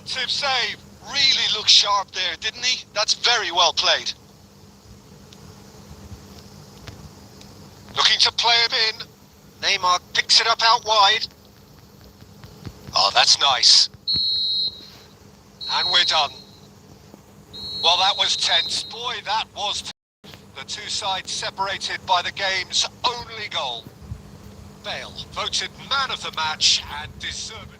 Tip save. Really looked sharp there, didn't he? That's very well played. Looking to play him in. Neymar picks it up out wide. Oh, that's nice. And we're done. Well, that was tense. Boy, that was tense. The two sides separated by the game's only goal. Bale voted man of the match and deservedly.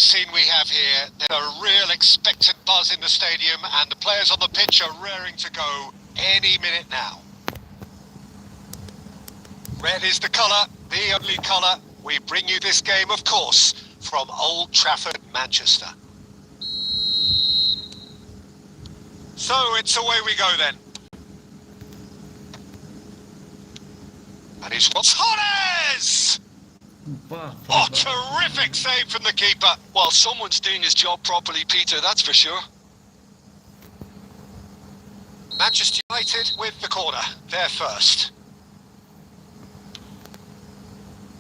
scene we have here. There's a real expectant buzz in the stadium, and the players on the pitch are raring to go any minute now. Red is the colour, the only colour. We bring you this game, of course, from Old Trafford, Manchester. So it's away we go then. And it's Torres! Oh, terrific save from the keeper. Well, someone's doing his job properly, Peter, that's for sure. Manchester United with the corner. They're first.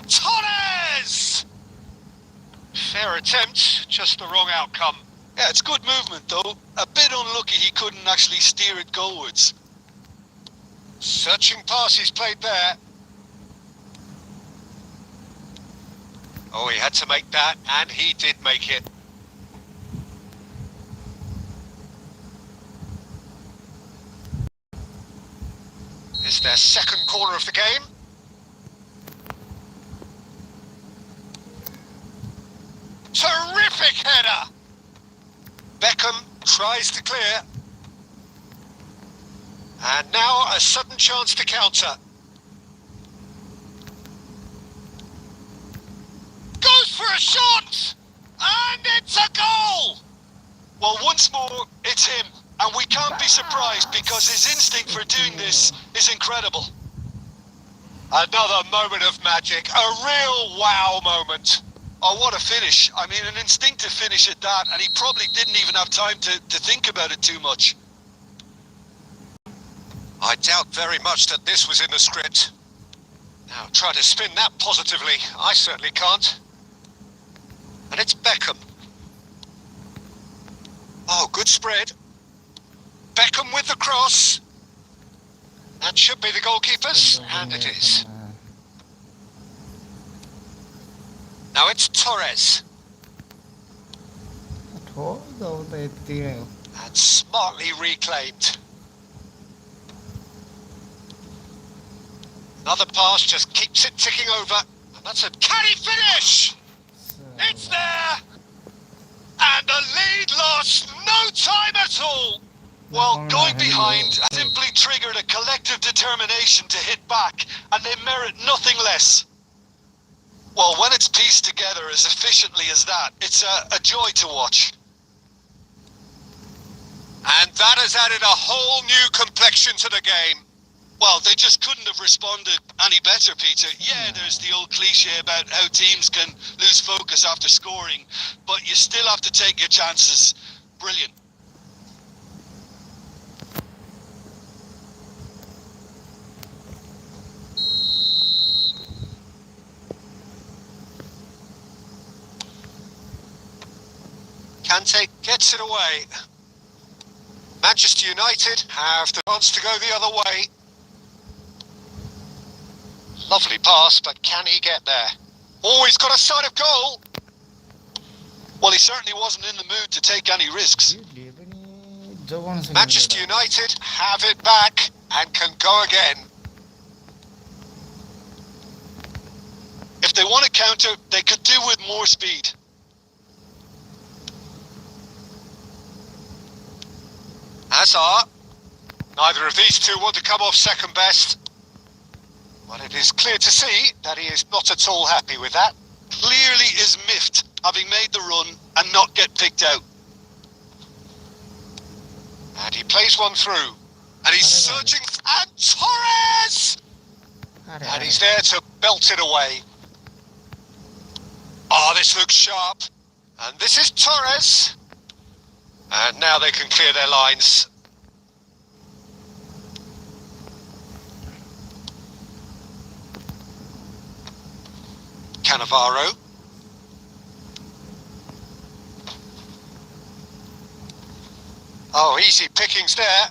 Torres! Fair attempt, just the wrong outcome. Yeah, it's good movement, though. A bit unlucky he couldn't actually steer it goalwards. Searching pass he's played there. Oh, he had to make that, and he did make it. It's their second corner of the game. Terrific header! Beckham tries to clear. And now a sudden chance to counter. Goes for a shot! And it's a goal! Well, once more, it's him. And we can't be surprised because his instinct for doing this is incredible. Another moment of magic. A real wow moment. Oh, what a finish. I mean, an instinctive finish at that, and he probably didn't even have time to think about it too much. I doubt very much that this was in the script. Now, try to spin that positively. I certainly can't. And it's Beckham. Oh, good spread. Beckham with the cross. That should be the goalkeepers, and it is. Now it's Torres. And smartly reclaimed. Another pass just keeps it ticking over. And that's a... Can he finish? It's there! And the lead lost no time at all. Well, going behind simply triggered a collective determination to hit back, and they merit nothing less. Well, when it's pieced together as efficiently as that, it's a joy to watch. And that has added a whole new complexion to the game. Well, they just couldn't have responded any better, Peter. Yeah, there's the old cliche about how teams can lose focus after scoring, but you still have to take your chances. Brilliant. Kante gets it away. Manchester United have the chance to go the other way. Lovely pass, but can he get there? Oh, he's got a sight of goal. Well, he certainly wasn't in the mood to take any risks. Manchester United have it back and can go again. If they want to counter, they could do with more speed. Hazard. Neither of these two want to come off second best. But it is clear to see that he is not at all happy with that. Clearly is miffed, having made the run and not get picked out. And he plays one through. And he's surging. And Torres! And he's there to belt it away. Oh, this looks sharp. And this is Torres. And now they can clear their lines. Cannavaro. Oh, easy pickings there.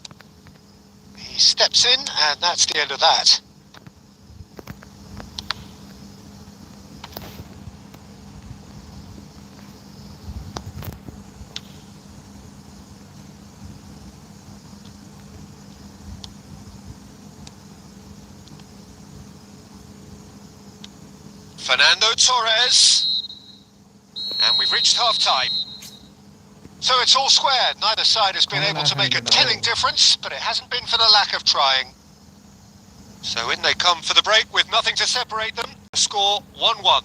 He steps in, and that's the end of that. Fernando Torres. And we We've reached half-time. So it's all square. Neither side has been able to make a telling difference, but it hasn't been for the lack of trying. So in they come for the break with nothing to separate them. Score 1-1.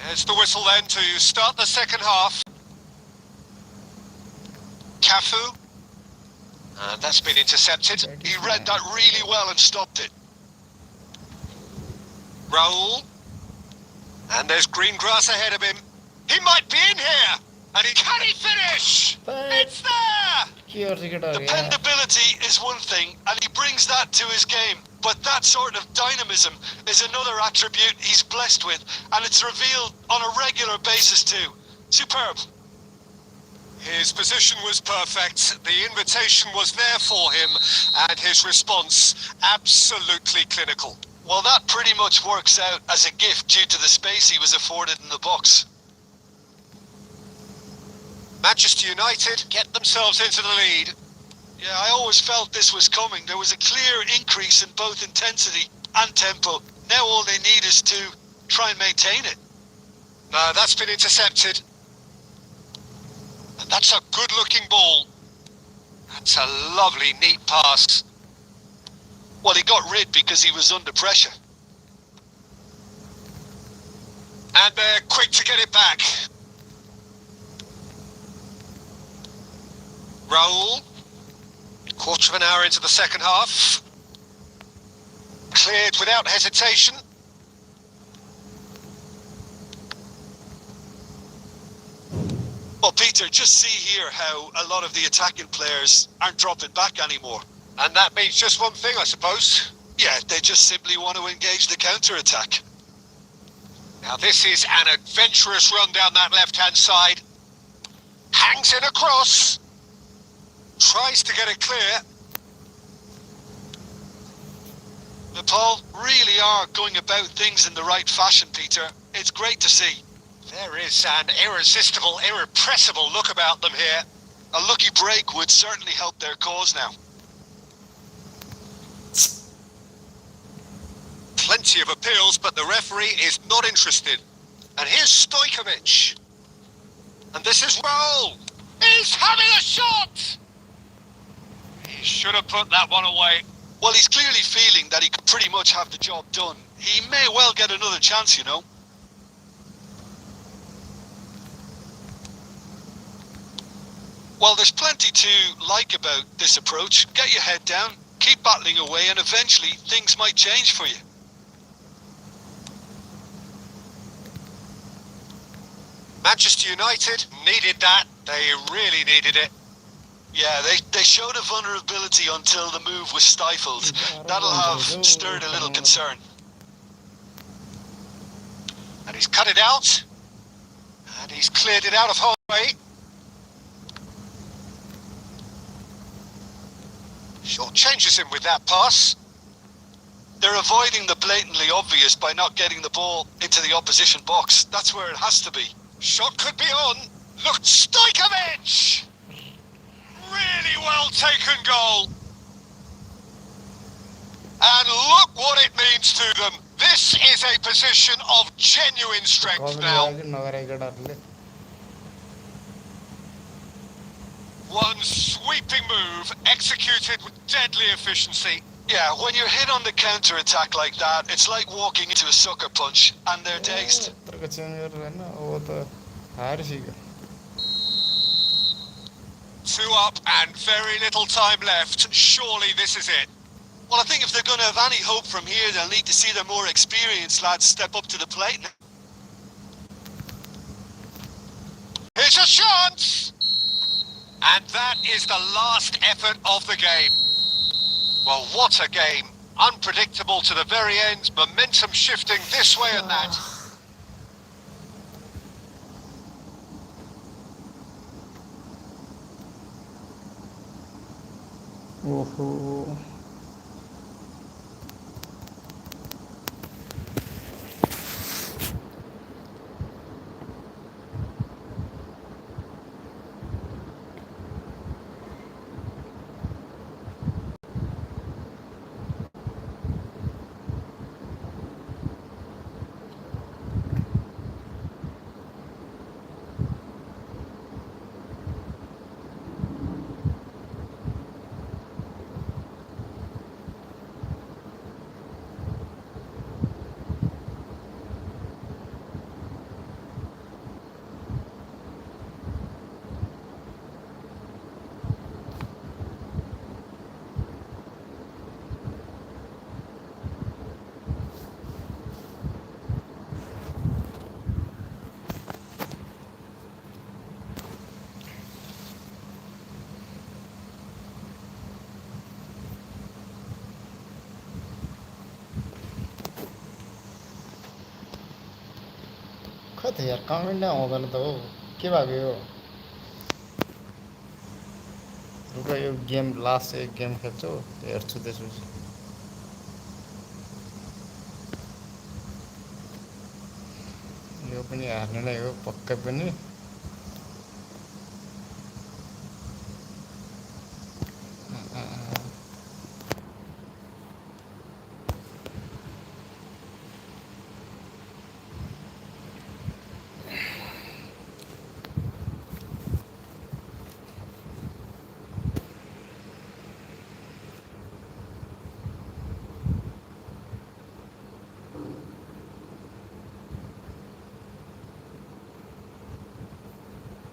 There's the whistle then to start the second half. Cafu. And that's been intercepted. He read that really well and stopped it. Raul. And there's green grass ahead of him. He might be in here. And can he finish? It's there! Dependability is one thing, and he brings that to his game. But that sort of dynamism is another attribute he's blessed with, and it's revealed on a regular basis too. Superb. His position was perfect, the invitation was there for him, and his response absolutely clinical. Well, that pretty much works out as a gift due to the space he was afforded in the box. Manchester United get themselves into the lead. Yeah, I always felt this was coming. There was a clear increase in both intensity and tempo. Now all they need is to try and maintain it. No, that's been intercepted. And that's a good-looking ball. That's a lovely, neat pass. Well, he got rid because he was under pressure. And they're quick to get it back. Raul. Quarter of an hour into the second half. Cleared without hesitation. Well, Peter, just see here how a lot of the attacking players aren't dropping back anymore. And that means just one thing, I suppose. Yeah, they just simply want to engage the counter-attack. Now this is an adventurous run down that left-hand side. Hangs in across. Tries to get it clear. Nepal really are going about things in the right fashion, Peter. It's great to see. There is an irresistible, irrepressible look about them here. A lucky break would certainly help their cause now. Plenty of appeals, but the referee is not interested. And here's Stojkovic. And this is Raul. He's having a shot! He should have put that one away. Well, he's clearly feeling that he could pretty much have the job done. He may well get another chance, you know. Well, there's plenty to like about this approach. Get your head down, keep battling away, and eventually things might change for you. Manchester United needed that. They really needed it. Yeah, they showed a vulnerability until the move was stifled. That'll have stirred a little concern. And he's cut it out. And he's cleared it out of halfway. Short changes him with that pass. They're avoiding the blatantly obvious by not getting the ball into the opposition box. That's where it has to be. Shot could be on. Look, Stojkovic! Really well taken goal. And look what it means to them. This is a position of genuine strength now. One sweeping move executed with deadly efficiency. Yeah, when you're hit on the counter-attack like that, it's like walking into a sucker punch, and they're dazed. 2 up and very little time left. Surely this is it. Well, I think if they're going to have any hope from here, they'll need to see their more experienced lads step up to the plate. Here's a chance! And that is the last effort of the game. Well, what a game. Unpredictable to the very end, momentum shifting this way and that. खै त यार comment नै आउँदैन त हो के भएको यो रुक यो गेम लास्ट एक गेम खेल्छु हेर्छु त्यसपछि यो पनि हार्ने नै हो पक्कै पनि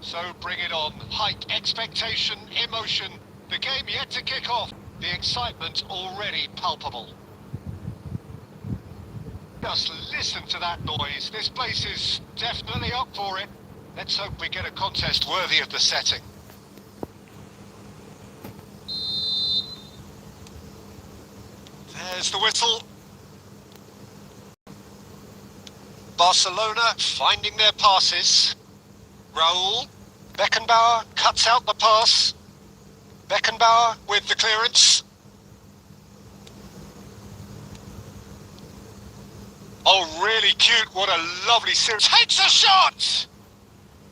So bring it on. Height, expectation, emotion. The game yet to kick off. The excitement already palpable. Just listen to that noise. This place is definitely up for it. Let's hope we get a contest worthy of the setting. There's the whistle. Barcelona finding their passes. Raul. Beckenbauer cuts out the pass. Beckenbauer with the clearance. Oh, really cute. What a lovely series. Takes a shot!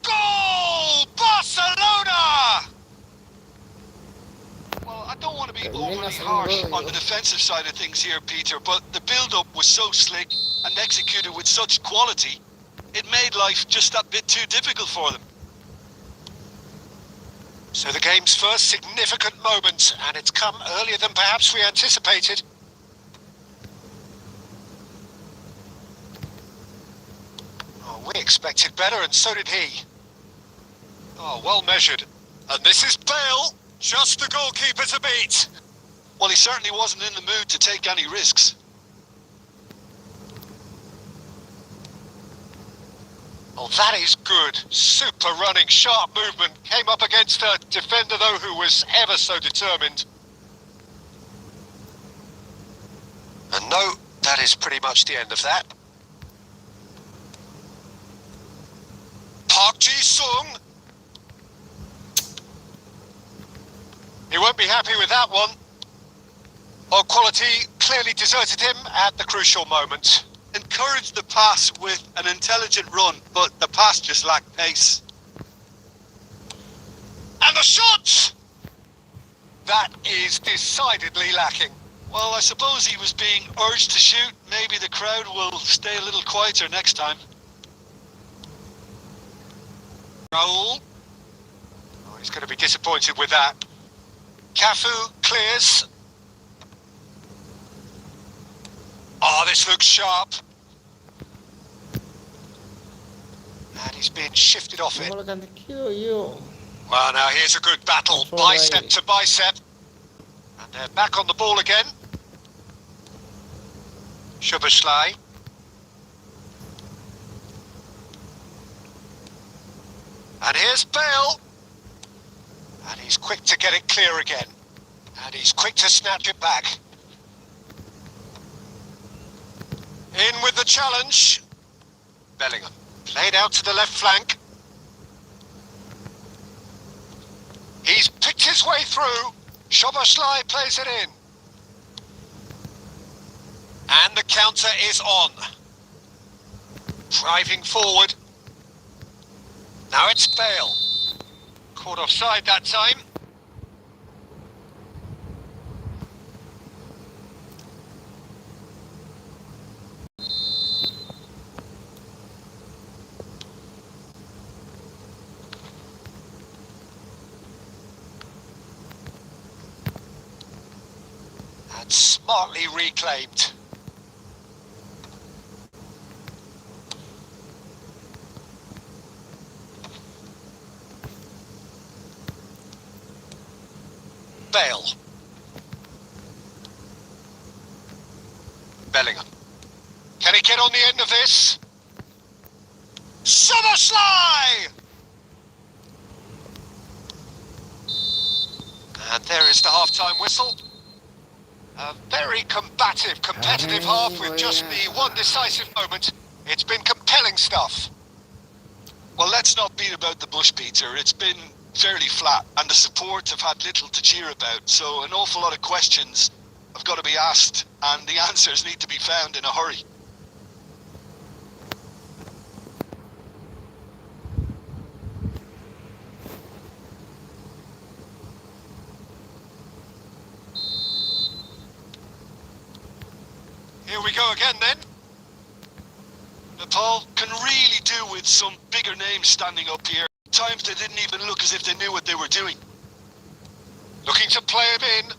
Goal! Barcelona! Well, I don't want to be overly harsh on the defensive side of things here, Peter, but the build-up was so slick and executed with such quality, it made life just that bit too difficult for them. So the game's first significant moment, and it's come earlier than perhaps we anticipated. Oh, we expected better, and so did he. Oh, well measured. And this is Bale, just the goalkeeper to beat. Well, he certainly wasn't in the mood to take any risks. Oh, that is good. Super running, sharp movement. Came up against a defender, though, who was ever so determined. And no, that is pretty much the end of that. Park Ji-sung. He won't be happy with that one. Oh, quality clearly deserted him at the crucial moment. Encouraged the pass with an intelligent run, but the pass just lacked pace. And the shot! That is decidedly lacking. Well, I suppose he was being urged to shoot. Maybe the crowd will stay a little quieter next time. Raul. Oh, he's going to be disappointed with that. Cafu clears. Oh, this looks sharp. And he's being shifted off it. मलाई जान्थे के हो यो Well, now here's a good battle. Bicep to bicep. And they're back on the ball again. Szoboszlai. And here's Bale. And he's quick to get it clear again. And he's quick to snatch it back. In with the challenge. Bellingham. Played out to the left flank. He's picked his way through. Szoboszlai plays it in. And the counter is on. Driving forward. Now it's Bale. Caught offside that time. And smartly reclaimed. Bale. Bellingham. Can he get on the end of this? Szoboszlai! And there is the half-time whistle. A very combative, competitive half with just the one decisive moment. It's been compelling stuff. Well, let's not beat about the bush, Peter. It's been fairly flat, and the support have had little to cheer about, so an awful lot of questions have got to be asked, and the answers need to be found in a hurry. Here we go again then. Nepal can really do with some bigger names standing up here. Times they didn't even look as if they knew what they were doing. Looking to play it in.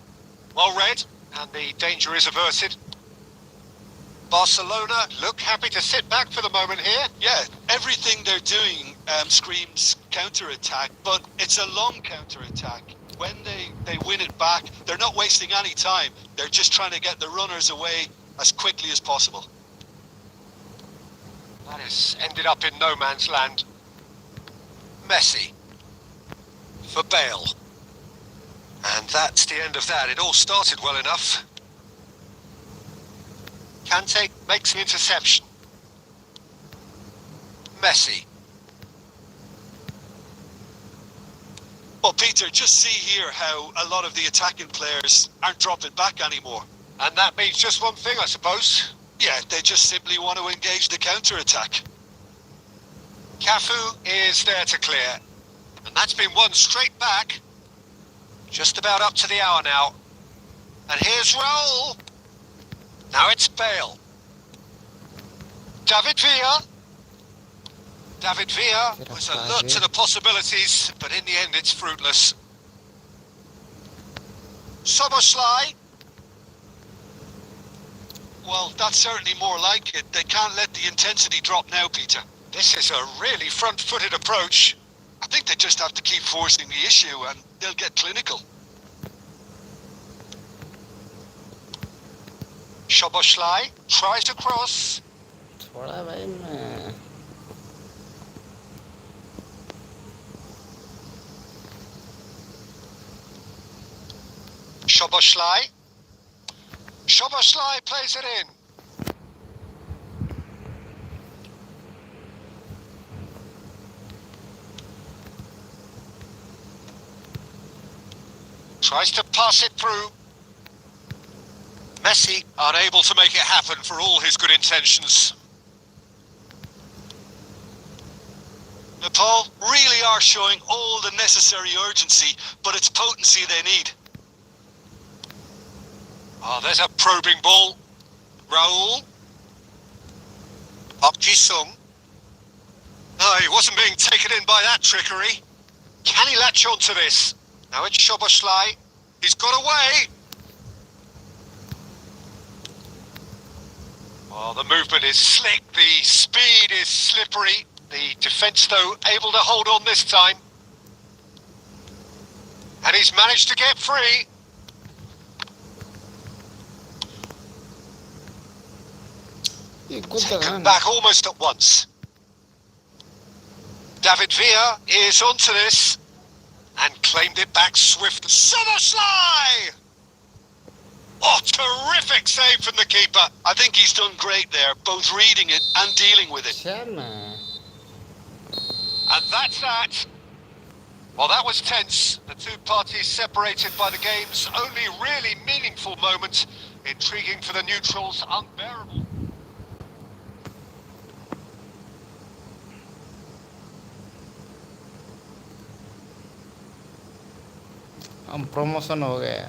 Well read, and the danger is averted. Barcelona look happy to sit back for the moment here. Yeah, everything they're doing screams counter-attack, but it's a long counter-attack. When they win it back, they're not wasting any time. They're just trying to get the runners away as quickly as possible. That has ended up in no man's land. Messi. For Bale. And that's the end of that. It all started well enough. Kante makes the interception. Messi. Well, Peter, just see here how a lot of the attacking players aren't dropping back anymore. And that means just one thing, I suppose. Yeah, they just simply want to engage the counter-attack. Cafu is there to clear. And that's been one straight back. Just about up to the hour now. And here's Raul. Now it's Bale. David Villa. David Villa was alert to the possibilities, but in the end it's fruitless. Soboslai. Well, that's certainly more like it. They can't let the intensity drop now, Peter. This is a really front-footed approach. I think they just have to keep forcing the issue and they'll get clinical. Soboslai tries to cross. थोड़ा भाई मैं Soboslai. Soboslai plays it in. Tries to pass it through. Messi unable to make it happen for all his good intentions. Nepal really are showing all the necessary urgency, but it's potency they need. Oh, there's a probing ball. Raul. Park Ji-sung. No, he wasn't being taken in by that trickery. Can he latch on to this? Now it's Soboslai. He's got away. Oh, the movement is slick. The speed is slippery. The defence, though, able to hold on this time. And he's managed to get free. ये कुछ Taken back almost at once. David Villa is onto this and claimed it back swiftly. Soboslai! Oh, terrific save from the keeper. I think he's done great there, both reading it and dealing with it. क्या मैं And that's that. Well, that was tense. The two parties separated by the game's only really meaningful moment. Intriguing for the neutrals, unbearable. हम promotion हो गया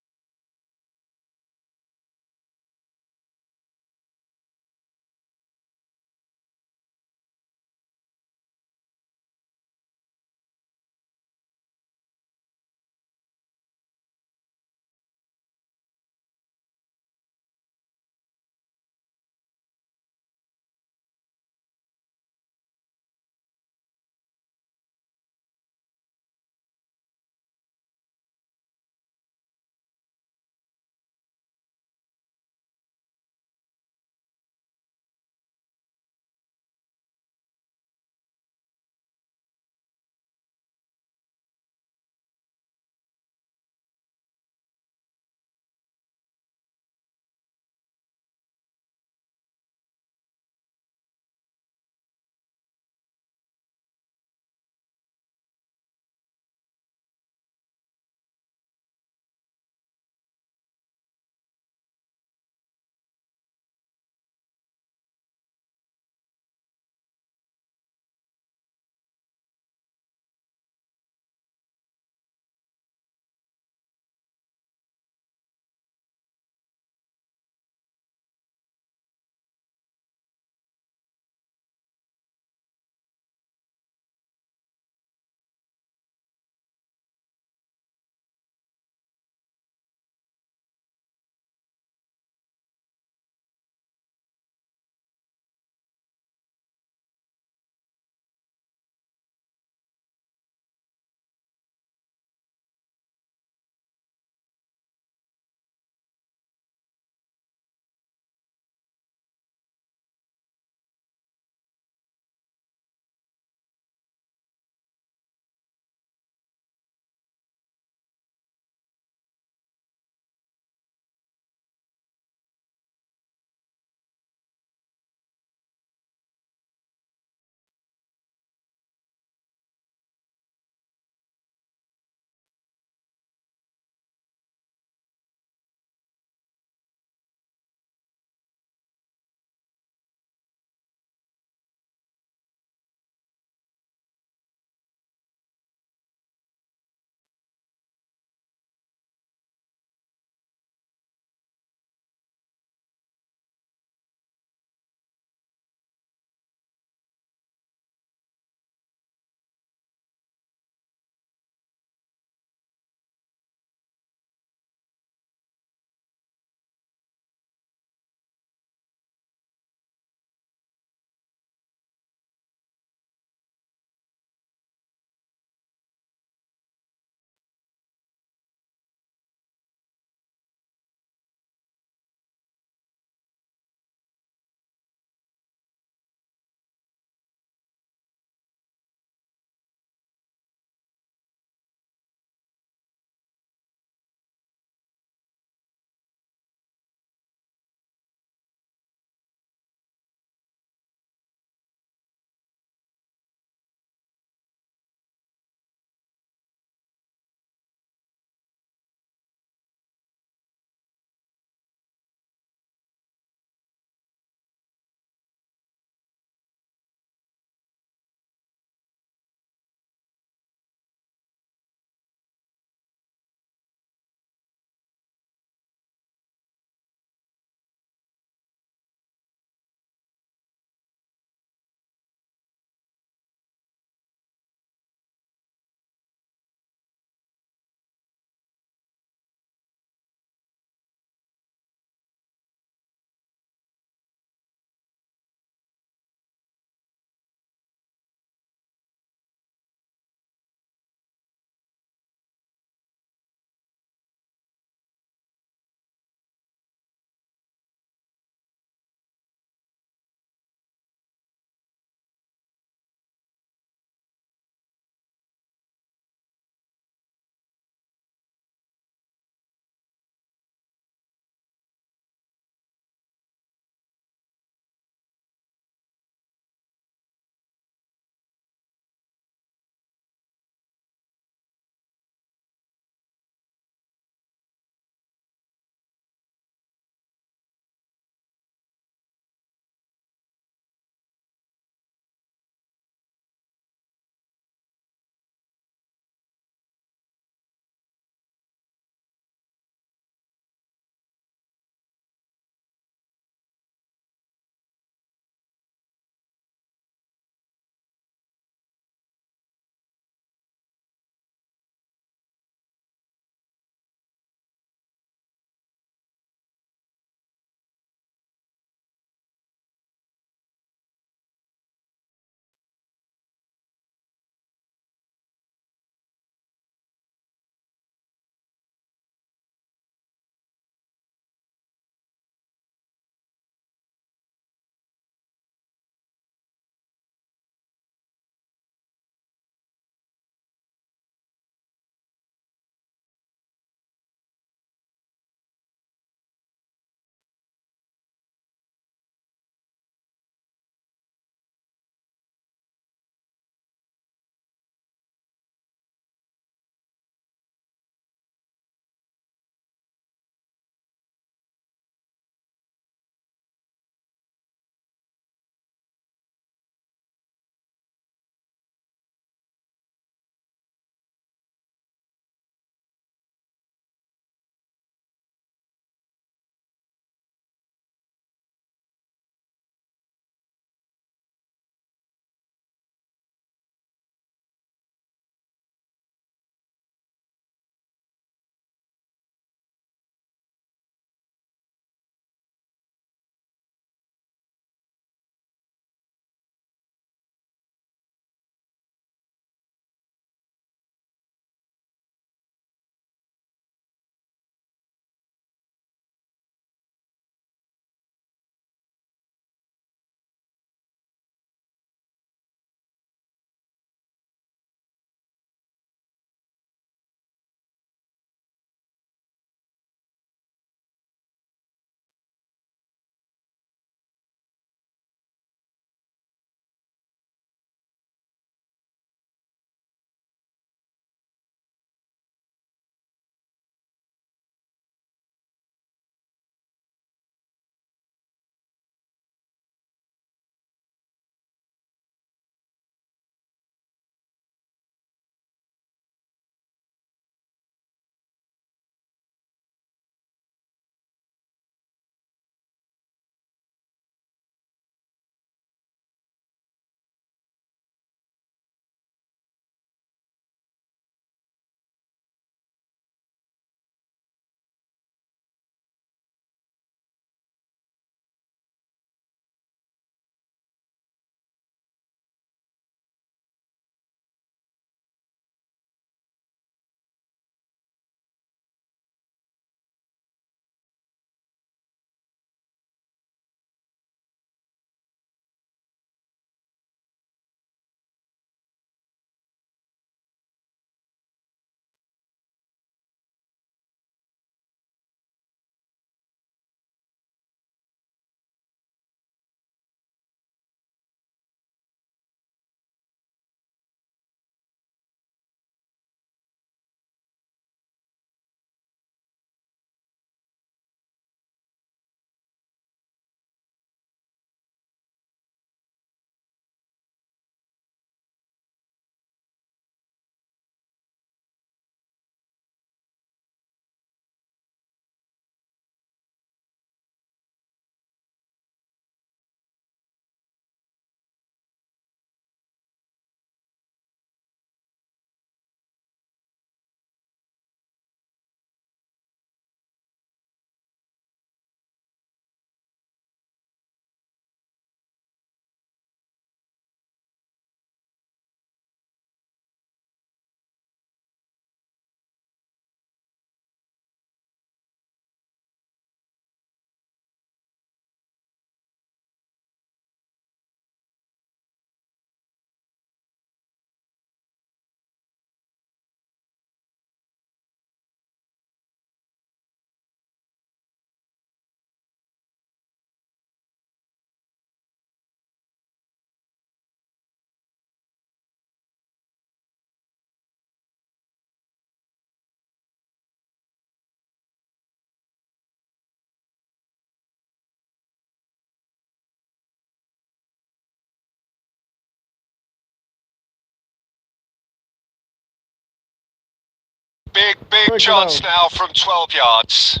Big Quick it chance out. now from 12 yards.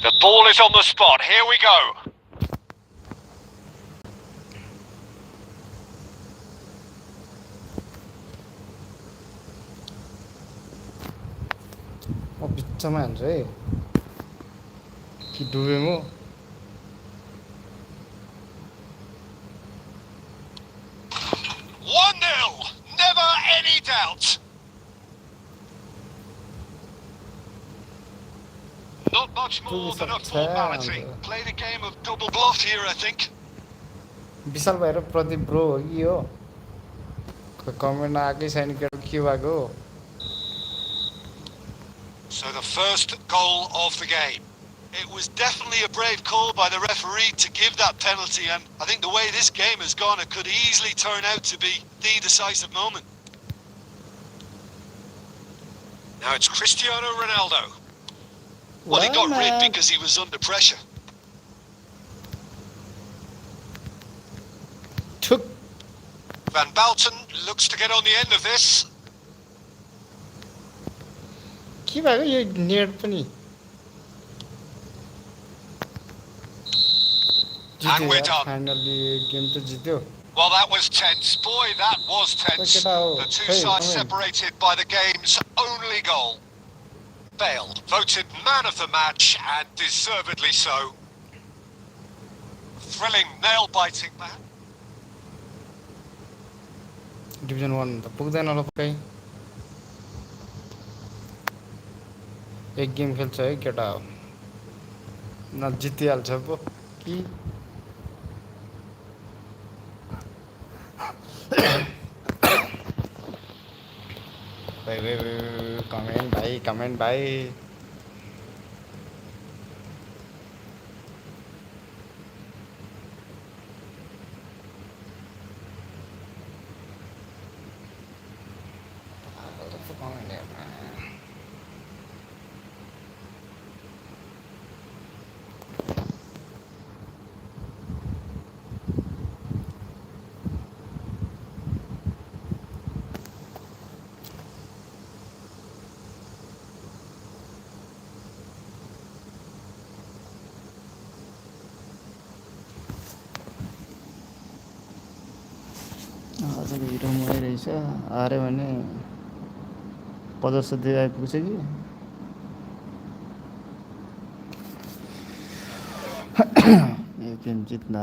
The ball is on the spot. Here we go. म बिच्चामा हान्छु है कि डुबे म 1-0. Never any doubt. Not much more than a formality. Played a game of double bluff here, I think. विशाल भाइ र Pradeep bro हो कि हो comment आएकै छैन के भएको हो So the first goal of the game. It was definitely a brave call by the referee to give that penalty, and I think the way this game has gone, it could easily turn out to be the decisive moment. Now it's Cristiano Ronaldo. Well, he got rid because he was under pressure. ठुक Van Balten looks to get on the end of this. के भएको यो net पनि And we're done. Finally game त जित्यो Well, that was tense. Boy, that was tense. Check it out. The two Hey, sides come in. separated by the game's only goal. Bale, voted man of the match, and deservedly so. Thrilling, nail-biting man. Division 1 त पुग्दैन होला पक्कै एक game खेल्छ है केटा हो न जितिहाल्छ पो कि कमेन्ट भाइ आजको भिडियो मै रहेछ आरे भने 50 दिए आइपुग्छ कि यो गेम जित्न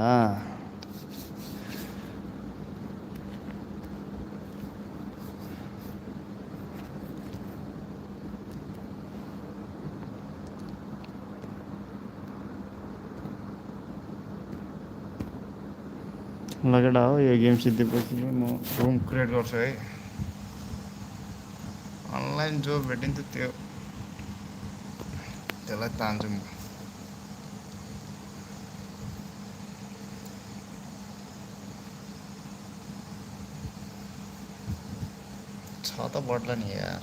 लगेडा हो यो गेम जितेपछि म रुम क्रिएट गर्छु है अनलाइन जो भेटिन्छ त्यसलाई तान्छु म छ त बढ्ला नि यार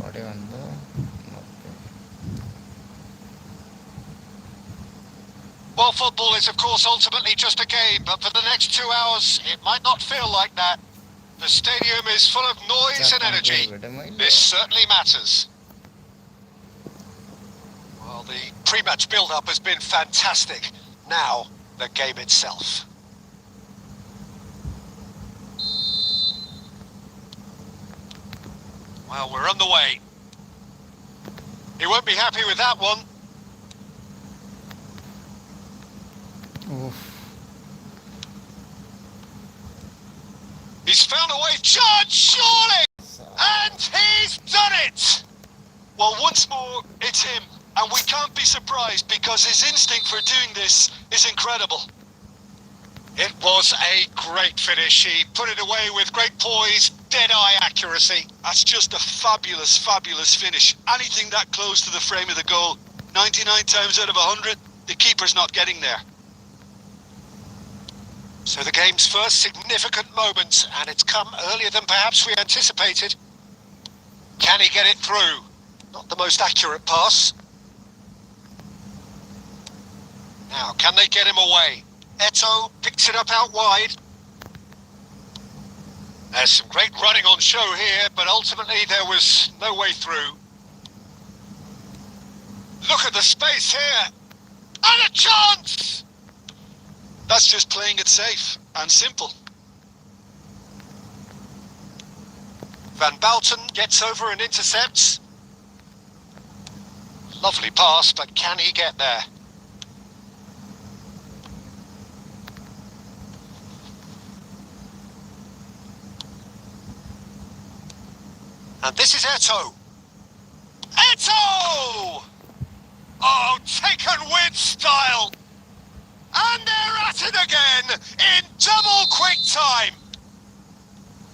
घट्यो भने त Well, football is, of course, ultimately just a game, but for the next 2 hours, it might not feel like that. The stadium is full of noise and energy. This certainly matters. Well, the pre-match build-up has been fantastic. Now, the game itself. Well, we're on the way. He won't be happy with that one. Oof. He's found a way, Judge, surely! And he's done it! Well, once more, it's him. And we can't be surprised because his instinct for doing this is incredible. It was a great finish. He put it away with great poise, dead-eye accuracy. That's just a fabulous, fabulous finish. Anything that close to the frame of the goal, 99 times out of 100, the keeper's not getting there. So the game's first significant moment, and it's come earlier than perhaps we anticipated. Can he get it through? Not the most accurate pass. Now, can they get him away? Eto picks it up out wide. There's some great running on show here, but ultimately there was no way through. Look at the space here! And a chance! That's just playing it safe and simple. Van Balten gets over and intercepts. Lovely pass, but can he get there? And this is Eto'o. Eto'o! Oh, taken with style! And they're at it again in double quick time!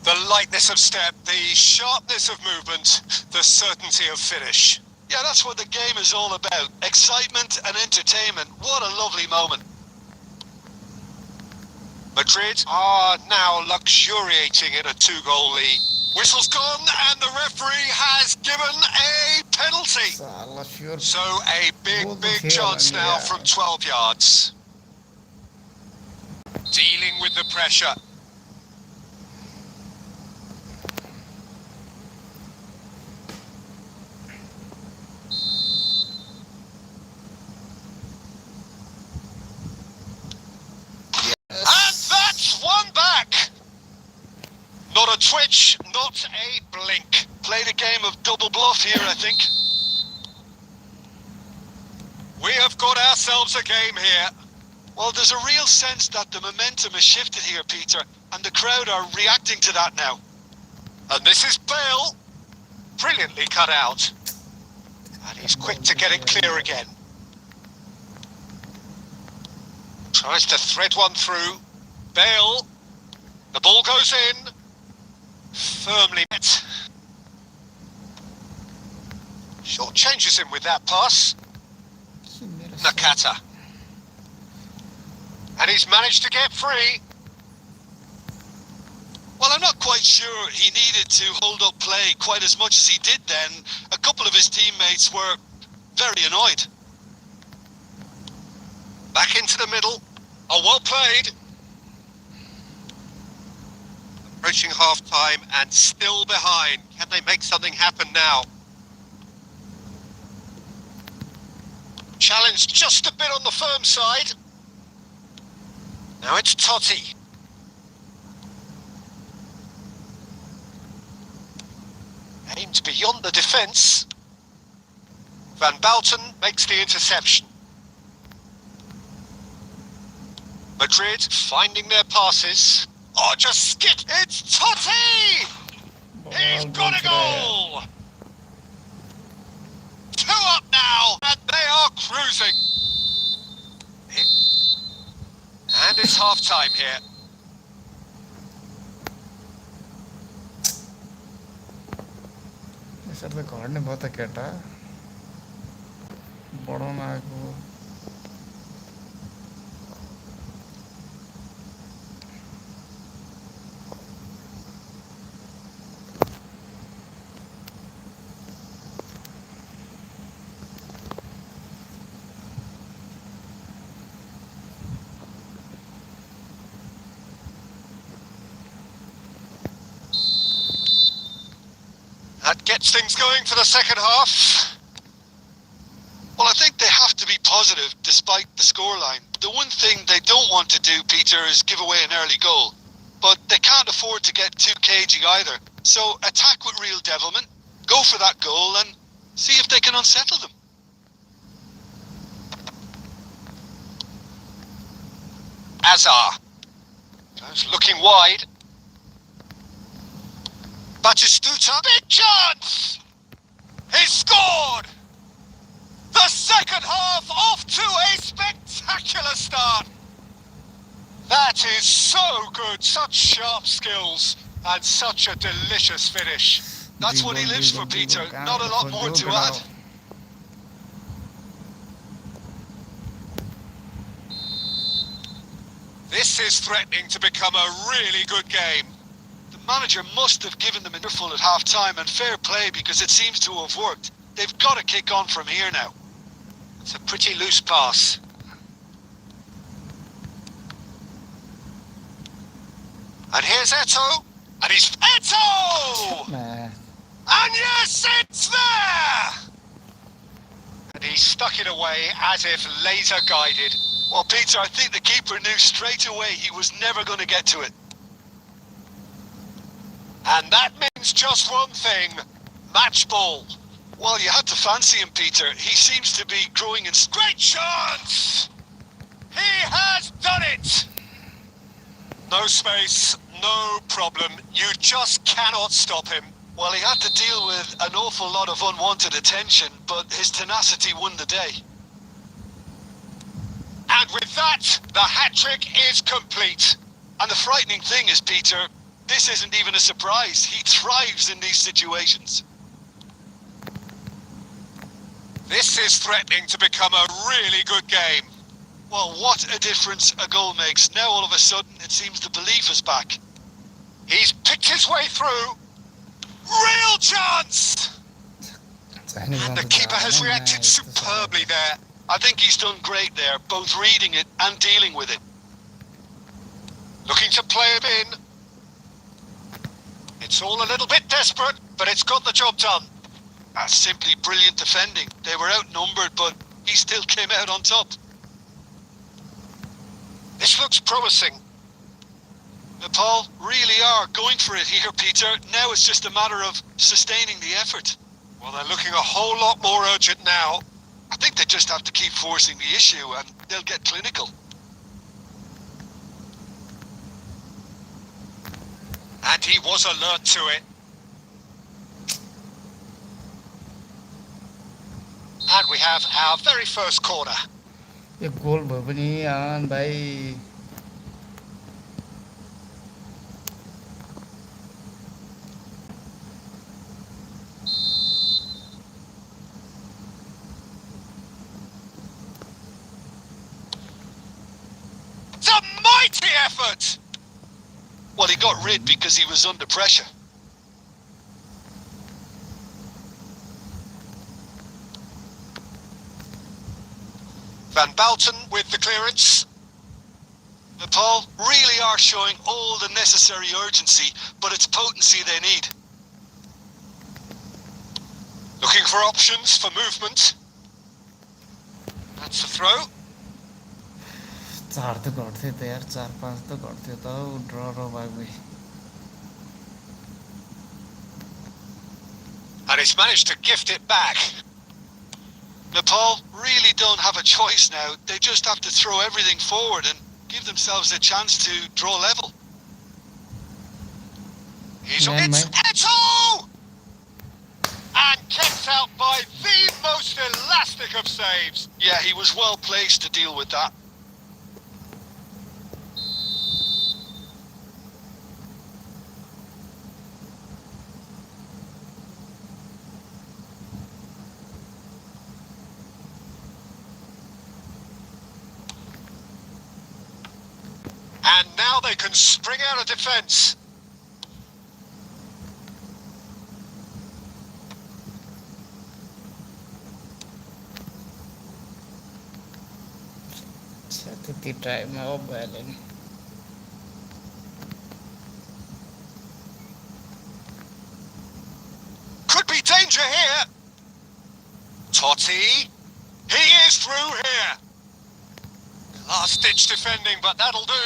The lightness of step, the sharpness of movement, the certainty of finish. Yeah, that's what the game is all about. Excitement and entertainment. What a lovely moment. Madrid are now luxuriating in a 2-goal lead. Whistle's gone and the referee has given a penalty. साला sure. So a Goal big to chance खेल now लिया. from 12 yards. Dealing with the pressure. And that's one back. Not a twitch, not a blink. Played a game of double bluff here, I think. We have got ourselves a game here. Well, there's a real sense that the momentum has shifted here, Peter, and the crowd are reacting to that now. And this is Bale. Brilliantly cut out. And he's quick to get it clear again. Tries to thread one through. Bale. The ball goes in. Firmly met. Short changes him with that pass. Nakata. And he's managed to get free. Well, I'm not quite sure he needed to hold up play quite as much as he did then. A couple of his teammates were very annoyed. Back into the middle. Oh, well played. Approaching half-time and still behind. Can they make something happen now? Challenge just a bit on the firm side. Now it's Totti. Aimed beyond the defence. Van Balten makes the interception. Madrid finding their passes. Oh, just skid. It's Totti! He's got a goal! 2 up now, and they are cruising. And it's half-time here. Sir तो card ने बहुत केटा बड़ों ना को That gets things going for the second half. Well, I think they have to be positive despite the scoreline. The one thing they don't want to do, Peter, is give away an early goal. But they can't afford to get too cagey either. So attack with real devilment, go for that goal and see if they can unsettle them. Azar goes looking wide. Batistuta, big chance! He scored! The second half off to a spectacular start. That is so good, such sharp skills and such a delicious finish. That's what he lives for, Peter. Not a lot more to add. This is threatening to become a really good game. The manager must have given them an earful at half-time, and fair play because it seems to have worked. They've got to kick on from here now. It's a pretty loose pass. And here's Eto'o. And he's Eto! Nah. And yes, it's there! And he stuck it away as if laser guided. Well, Peter, I think the keeper knew straight away he was never going to get to it. And that means just one thing. Match ball. Well, you had to fancy him, Peter. He seems to be growing in... Great chance! He has done it! No space, no problem. You just cannot stop him. Well, he had to deal with an awful lot of unwanted attention, but his tenacity won the day. And with that, the hat-trick is complete. And the frightening thing is, Peter, this isn't even a surprise. He thrives in these situations. This is threatening to become a really good game. Well, what a difference a goal makes. Now all of a sudden it seems the belief is back. He's picked his way through. Real chance! And the keeper has reacted superbly there. I think he's done great there, both reading it and dealing with it. Looking to play him in. It's all a little bit desperate, but it's got the job done. That's simply brilliant defending. They were outnumbered, but he still came out on top. This looks promising. Nepal really are going for it here, Peter. Now it's just a matter of sustaining the effort. Well, they're looking a whole lot more urgent now. I think they just have to keep forcing the issue and they'll get clinical. And he was alert to it. And we have our very first corner. यो गोल भयो पनि आन भाइ It's a mighty effort! Well, he got rid because he was under pressure. Van Balten with the clearance. Nepal really are showing all the necessary urgency, but it's potency they need. Looking for options for movement. That's a throw. 4 त घट्थ्यो त यार 4-5 त घट्थ्यो त ड्र र भाइ And he's managed to gift it back. Nepal really don't have a choice now. They just have to throw everything forward and give themselves a chance to draw level. He's on Man, it's man. Eto! And kept out by the most elastic of saves. Yeah, he was well placed to deal with that. And now they can spring out of defence. त्यति टाइममा हो भइहाल्यो नि Could be danger here. Totti. He is through here. Last-ditch defending, but that'll do.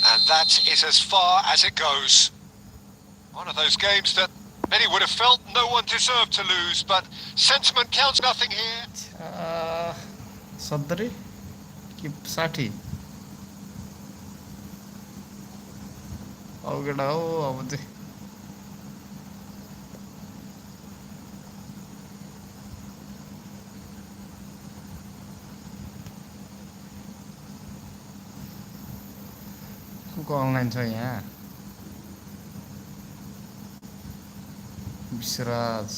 And that is as far as it goes. One of those games that many would have felt no one deserved to lose, but sentiment counts nothing here. 70 कि 60 औगेडा हो अब चाहिँ को online छ यहाँ Vishwaraj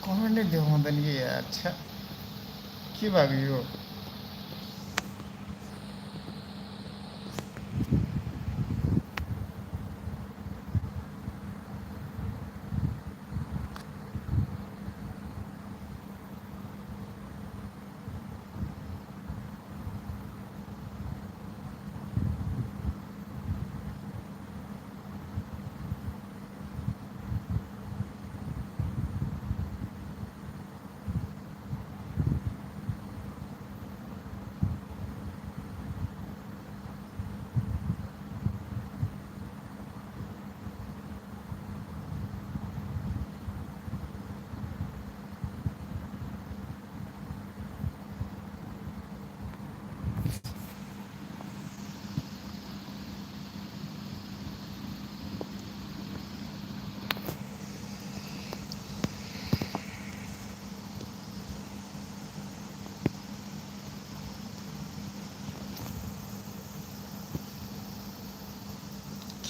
comment नै देखाउँदैन कि यार छ्या के भएको यो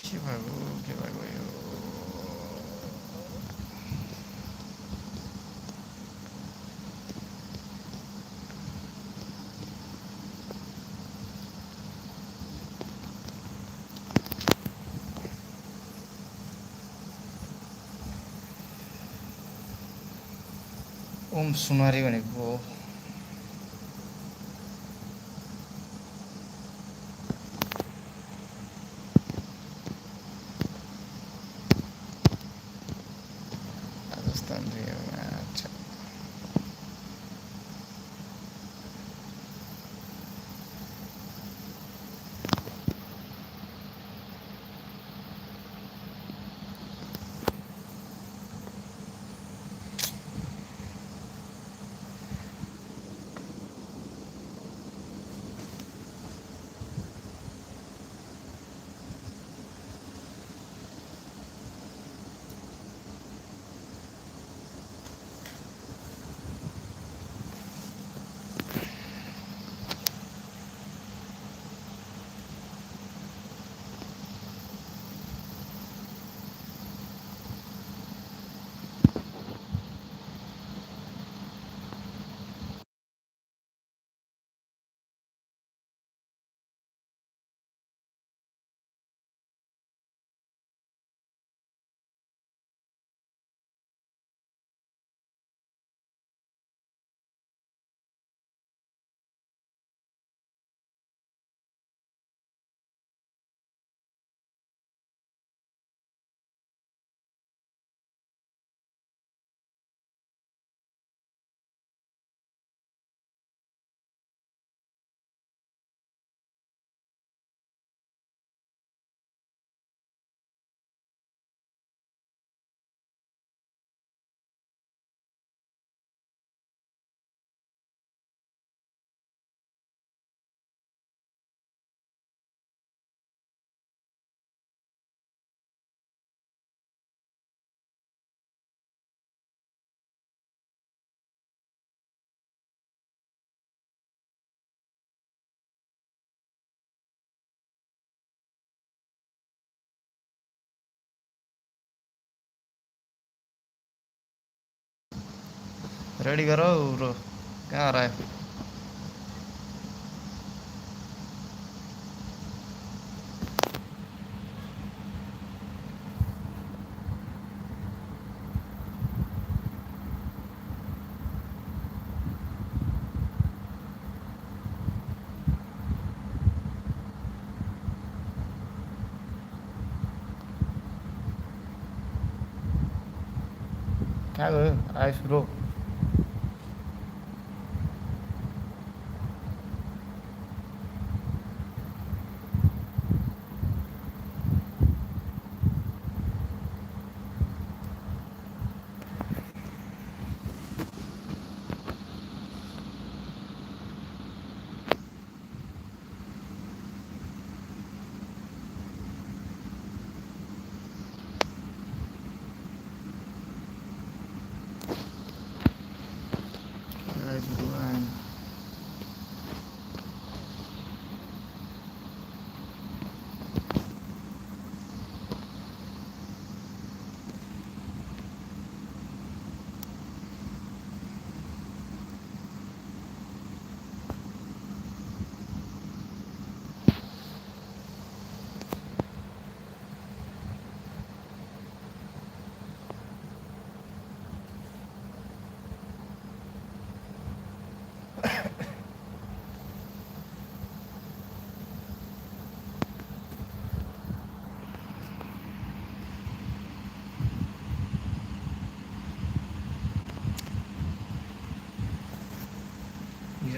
के भएको यो ओम सुनारी भनेको हो राजस्थान अच्छा रेडी गर हौ ब्रो कहाँ हरायो कहाँ गयो आयुष ब्रो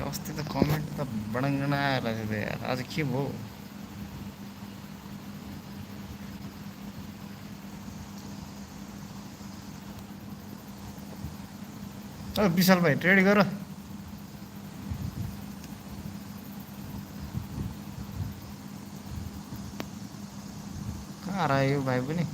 अस्ति त कमेन्ट त बडङ्गना आएर थियो यार, आज के भयो? विशाल भाइ रेडी गर। कहाँ रह्यो भाइ पनि?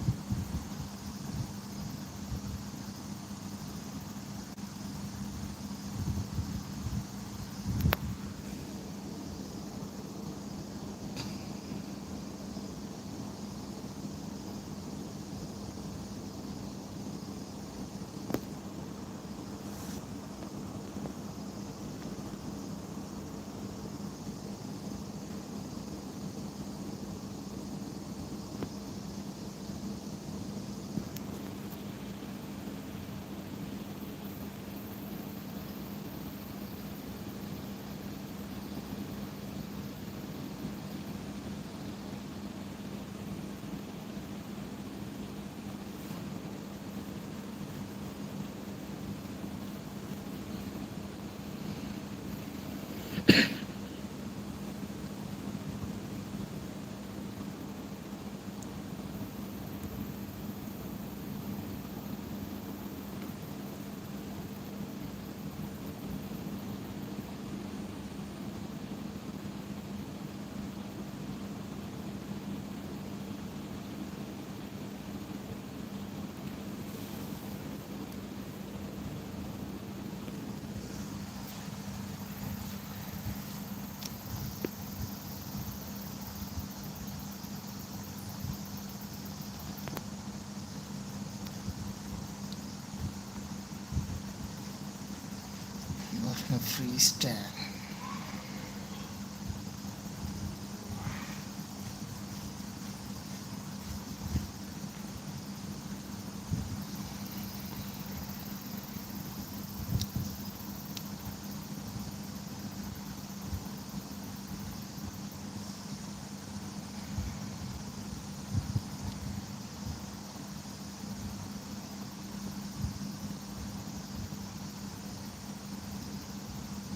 Freestyle.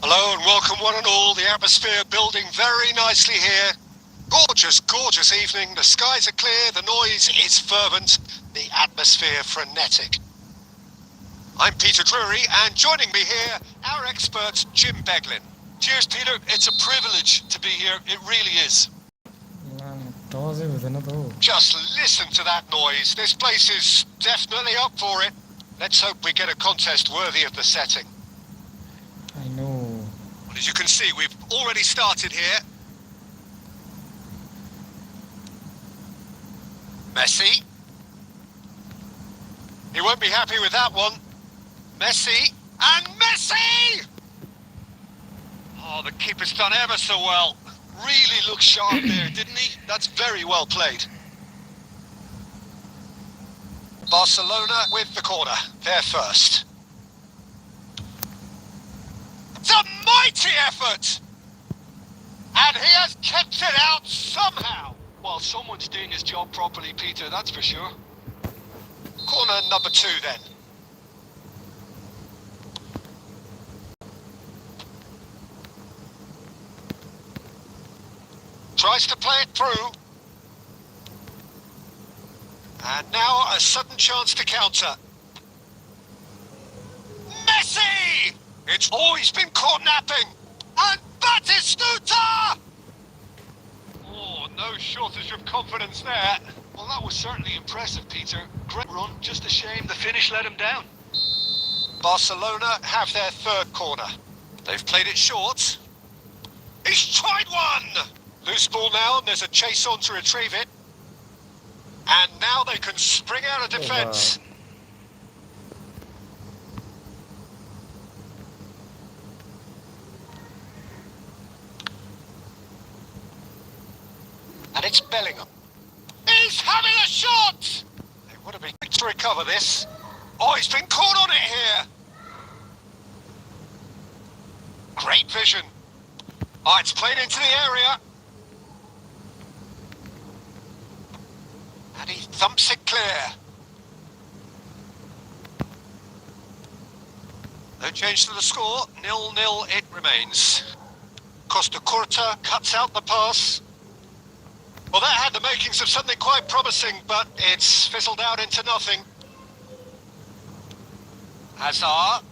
Hello and welcome one and all. The atmosphere building very nicely here. Gorgeous, gorgeous evening. The skies are clear, the noise is fervent, the atmosphere frenetic. I'm Peter Drury, and joining me here, our expert Jim Beglin. Cheers, Peter. It's a privilege to be here. It really is. Just listen to that noise. This place is definitely up for it. Let's hope we get a contest worthy of the setting. I know. Well, as you can see, we've already started here. Messi. He won't be happy with that one. Messi. And Messi! Oh, the keeper's done ever so well. Really looked sharp there, didn't he? That's very well played. Barcelona with the corner. They're first. It's a mighty effort! And he has kept it out somehow. Well, someone's doing his job properly, Peter, that's for sure. Corner number 2 then. Tries to play it through. And now a sudden chance to counter. Messi! It's always been caught napping. And Batistuta! Oh, no shortage of confidence there. Well, that was certainly impressive, Peter. Great run, just a shame the finish let him down. Barcelona have their third corner. They've played it short. He's tried one! Loose ball now, and there's a chase on to retrieve it. And now they can spring out of defence. And it's Bellingham. He's having a shot! They would have been quick to recover this. Oh, he's been caught on it here. Great vision. Oh, it's played into the area. And he thumps it clear. No change to the score. 0-0 it remains. Costa Curta cuts out the pass. Well, that had the makings of something quite promising, but it's fizzled out into nothing. Hazard.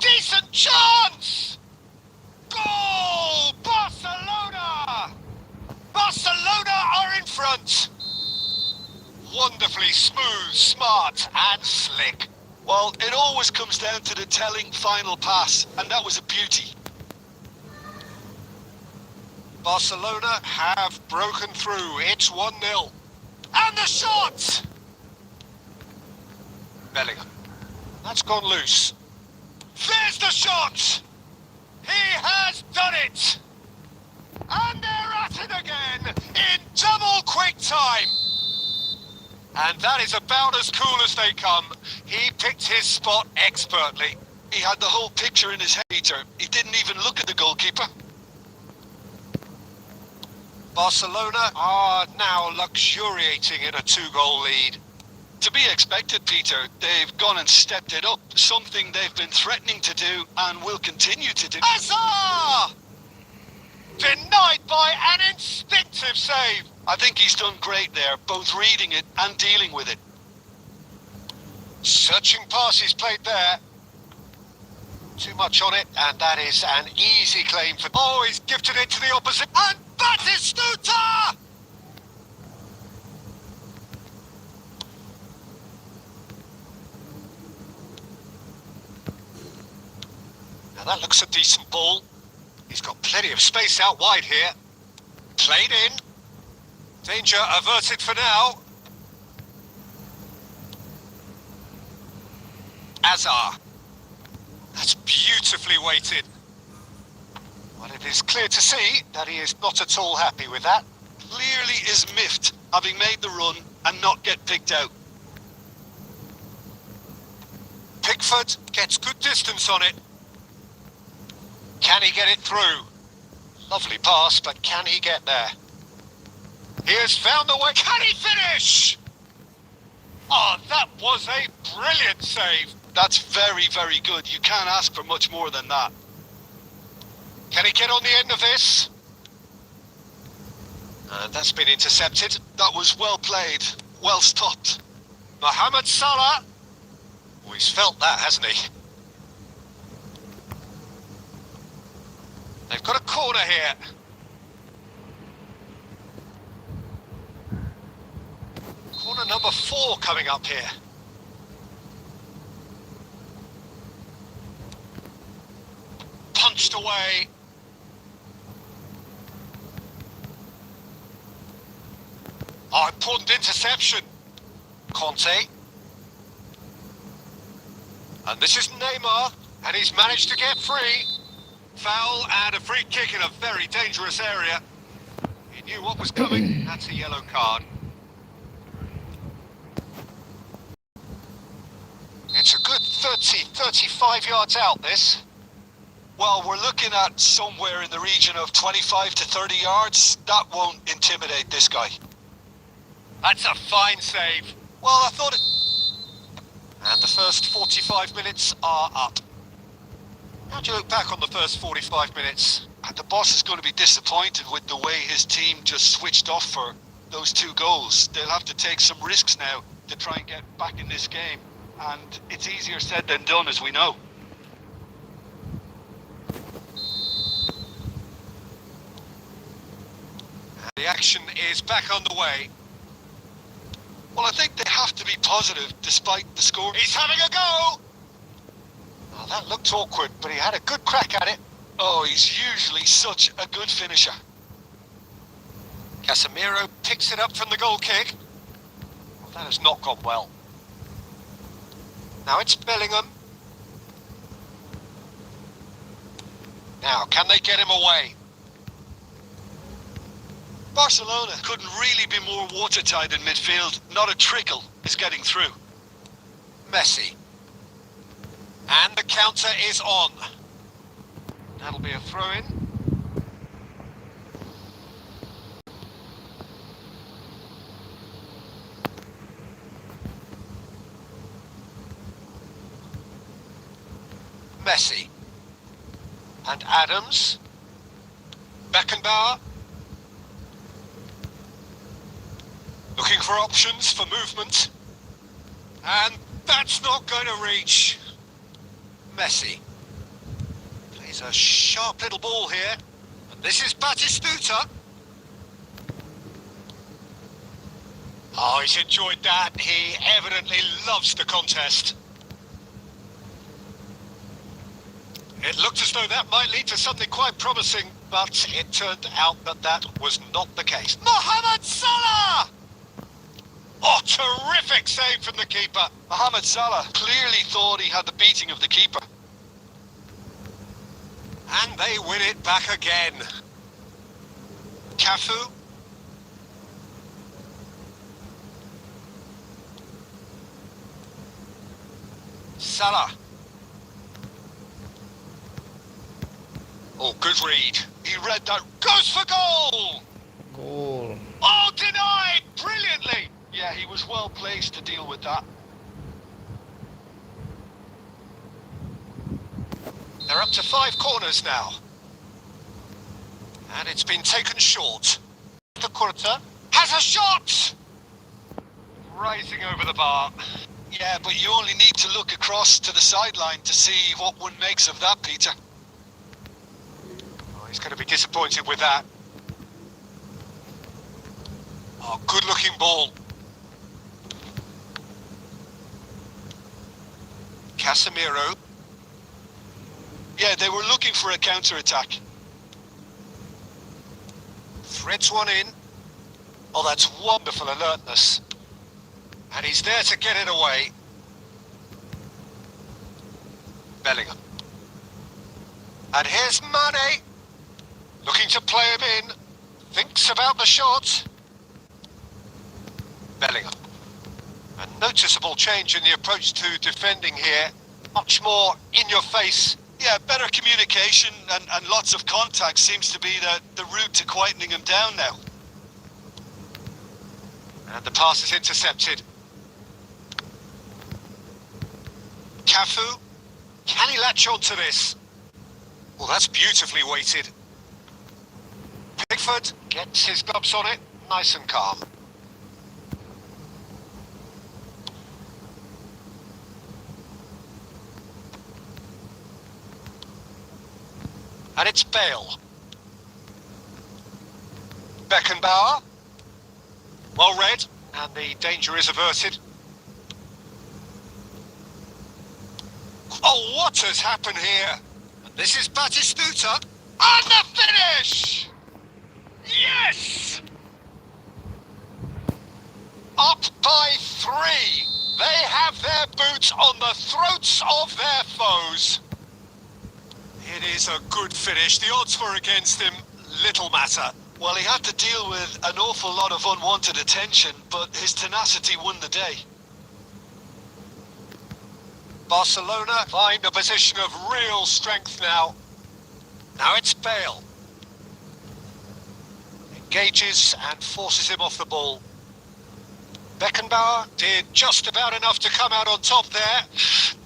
Decent chance! Goal! Barcelona! Barcelona are in front! Wonderfully smooth, smart and slick. Well, it always comes down to the telling final pass, and that was a beauty. Barcelona have broken through. It's 1-0. And the shot! Bellingham. That's gone loose. There's the shot! He has done it! And they're at it again in double quick time. And that is about as cool as they come. He picked his spot expertly. He had the whole picture in his head, Peter. He didn't even look at the goalkeeper. Barcelona are now luxuriating in a 2-goal lead. To be expected, Peter. They've gone and stepped it up. Something they've been threatening to do and will continue to do. Hazard! Denied by an instinctive save. I think he's done great there, both reading it and dealing with it. Searching pass is played there. Too much on it, and that is an easy claim for... Oh, he's gifted it to the opposite. And Batistuta! Now that looks a decent ball. He's got plenty of space out wide here. Played in. Danger averted for now. Hazard. That's beautifully weighted. Well, it is clear to see that he is not at all happy with that. Clearly is miffed, having made the run and not get picked out. Pickford gets good distance on it. Can he get it through? Lovely pass, but can he get there? He has found the way. Can he finish? Oh, that was a brilliant save. That's very, very good. You can't ask for much more than that. Can he get on the end of this? And that's been intercepted. That was well played. Well stopped. Mohamed Salah. Oh, he's felt that, hasn't he? They've got a corner here. Corner number 4 coming up here. Punched away. Oh, important interception. Conte. And this is Neymar, and he's managed to get free. Foul and a free kick in a very dangerous area. He knew what was coming. That's a yellow card. It's a good 30, 35 yards out, this. Well, we're looking at somewhere in the region of 25 to 30 yards. That won't intimidate this guy. That's a fine save. Well, I thought it... And the first 45 minutes are up. How do you look back on the first 45 minutes? The boss is going to be disappointed with the way his team just switched off for those 2 goals. They'll have to take some risks now to try and get back in this game. And it's easier said than done, as we know. The action is back on the way. Well, I think they have to be positive despite the score. He's having a go! Oh, that looked awkward, but he had a good crack at it. Oh, he's usually such a good finisher. Casemiro picks it up from the goal kick. Well, that has not gone well. Now it's Bellingham. Now, can they get him away? Barcelona couldn't really be more watertight in midfield. Not a trickle is getting through. Messi. And the counter is on. That'll be a throw-in. Messi. And Adams. Beckenbauer. Looking for options for movement. And that's not going to reach. Messi. Plays a sharp little ball here. And this is Batistuta. Oh, he's enjoyed that. He evidently loves the contest. It looked as though that might lead to something quite promising, but it turned out that that was not the case. Mohamed Salah! Oh, terrific save from the keeper. Mohamed Salah clearly thought he had the beating of the keeper. And they win it back again. Cafu. Salah. Oh, good read. He read that. Goes for goal! Goal. Oh, denied! Brilliantly! Yeah, he was well placed to deal with that. They're up to 5 corners now. And it's been taken short. The Kurta has a shot! Rising over the bar. Yeah, but you only need to look across to the sideline to see what one makes of that, Peter. Oh, he's going to be disappointed with that. Oh, good-looking ball. Casemiro. Yeah, they were looking for a counter-attack. Threads one in. Oh, that's wonderful alertness. And he's there to get it away. Bellingham. And here's Mane. Looking to play him in. Thinks about the shot. Bellingham. A noticeable change in the approach to defending here. Much more in your face. Yeah, better communication and lots of contact seems to be the route to quietening him down now. And the pass is intercepted. Cafu. Can he latch on to this? Well, that's beautifully weighted. Pickford gets his gloves on it, nice and calm. And it's Bale. Beckenbauer. Well read, and the danger is averted. Oh, what has happened here? And this is Batistuta. And the finish! Yes! Up by 3. They have their boots on the throats of their foes. It is a good finish. The odds were against him. Little matter. Well, he had to deal with an awful lot of unwanted attention, but his tenacity won the day. Barcelona find a position of real strength now. Now it's Bale. Engages and forces him off the ball. Beckenbauer did just about enough to come out on top there.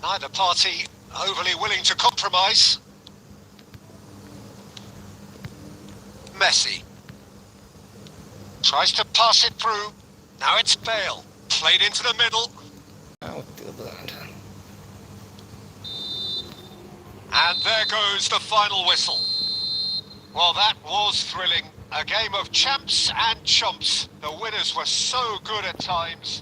Neither party overly willing to compromise. Messi. Tries to pass it through. Now it's Bale. Played into the middle. And there goes the final whistle. Well, that was thrilling. A game of champs and chumps. The winners were so good at times.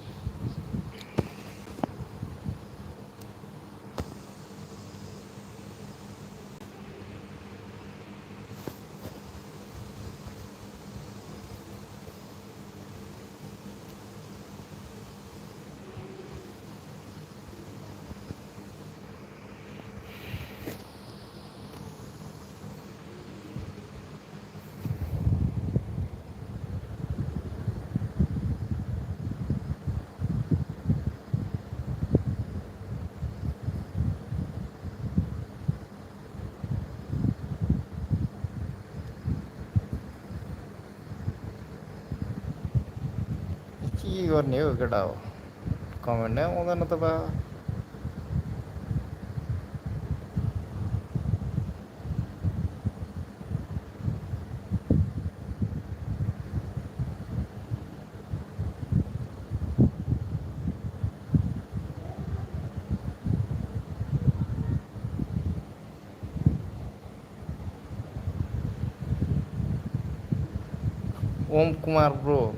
के गर्ने हो केटा हो comment नै आउँदैन त बा Om Kumar bro.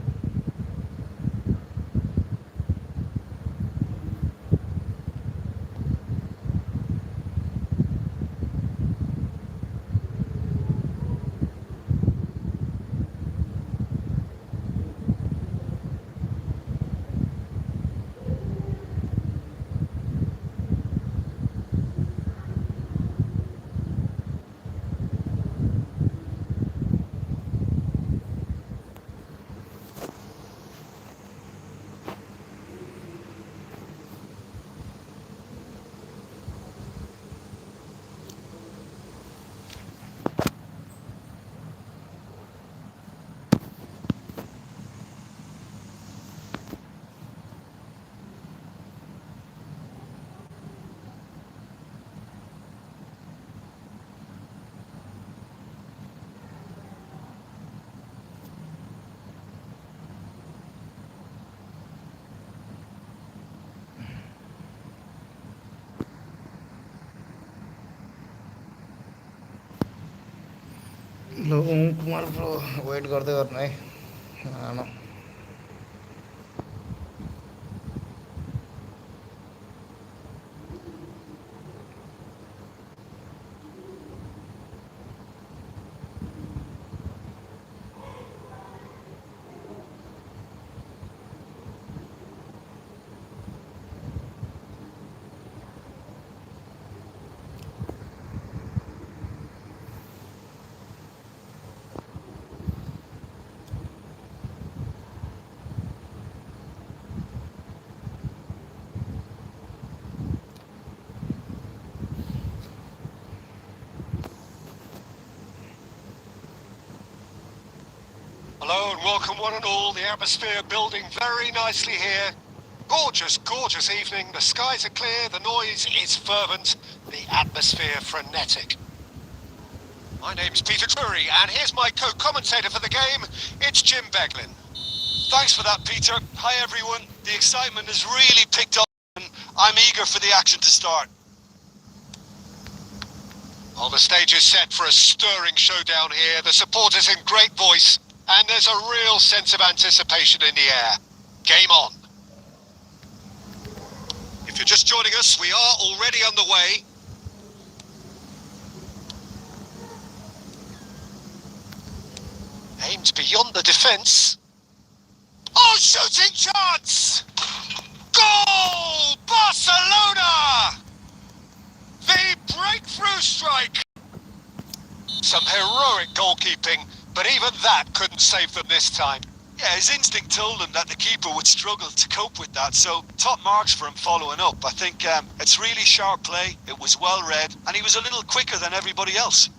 ल ओम कुमार ब्रो वेट गर्दै गर्नु है आउनु Hello and welcome one and all. The atmosphere building very nicely here. Gorgeous, gorgeous evening. The skies are clear, the noise is fervent, the atmosphere frenetic. My name's Peter Drury, and here's my co-commentator for the game. It's Jim Beglin. Thanks for that, Peter. Hi, everyone. The excitement has really picked up, and I'm eager for the action to start. Well, the stage is set for a stirring showdown here. The supporters in great voice, and there's a real sense of anticipation in the air. Game on. If you're just joining us, we are already underway. Aimed beyond the defence. Oh, shooting chance! Goal! Barcelona! The breakthrough strike! Some heroic goalkeeping, but even that couldn't save them this time. Yeah, his instinct told him that the keeper would struggle to cope with that, so top marks for him following up. I think it's really sharp play, it was well read, and he was a little quicker than everybody else.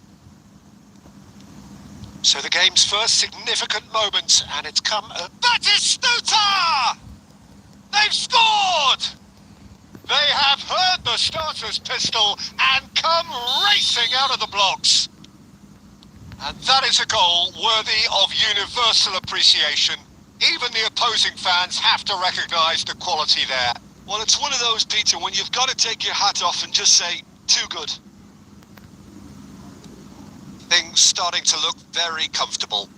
So the game's first significant moment, and it's come... Batistuta! They've scored! They have heard the starter's pistol and come racing out of the blocks. And that is a goal worthy of universal appreciation. Even the opposing fans have to recognise the quality there. Well, it's one of those, Peter, when you've got to take your hat off and just say, too good. Things starting to look very comfortable.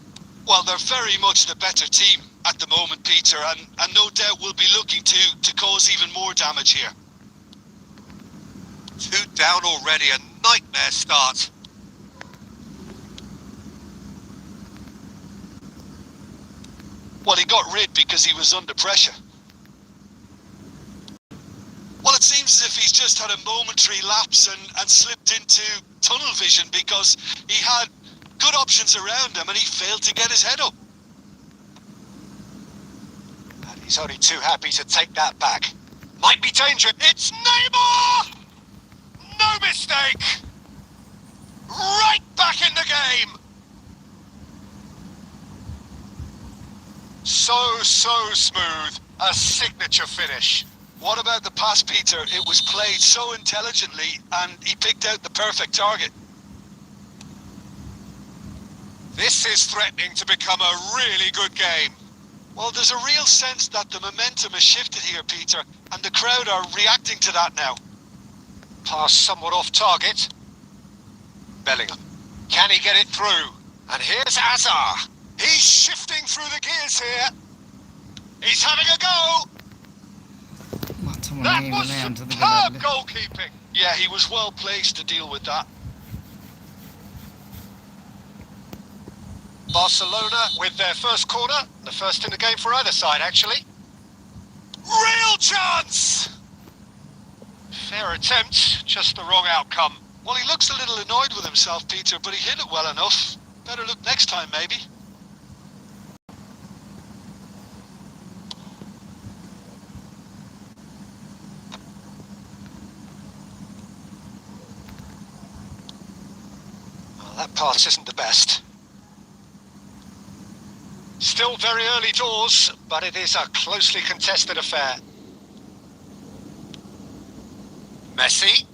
Well, they're very much the better team at the moment, Peter, and no doubt will be looking to cause even more damage here. 2 down already, a nightmare start. Well, he got rid because he was under pressure. Well, it seems as if he's just had a momentary lapse and slipped into tunnel vision because he had good options around him and he failed to get his head up. And he's only too happy to take that back. Might be danger. It's Neymar! No mistake! Right back in the game! So smooth. A signature finish. What about the pass, Peter? It was played so intelligently and he picked out the perfect target. This is threatening to become a really good game. Well, there's a real sense that the momentum has shifted here, Peter, and the crowd are reacting to that now. Pass somewhat off target. Bellingham. Can he get it through? And here's Azar. He's shifting through the gears here. He's having a go. That was superb goalkeeping. Yeah, he was well placed to deal with that. Barcelona with their first corner. The first in the game for either side, actually. Real chance! Fair attempt, just the wrong outcome. Well, he looks a little annoyed with himself, Peter, but he hit it well enough. Better look next time, maybe. Well, that pass isn't the best. Still very early doors, but it is a closely contested affair. Messi,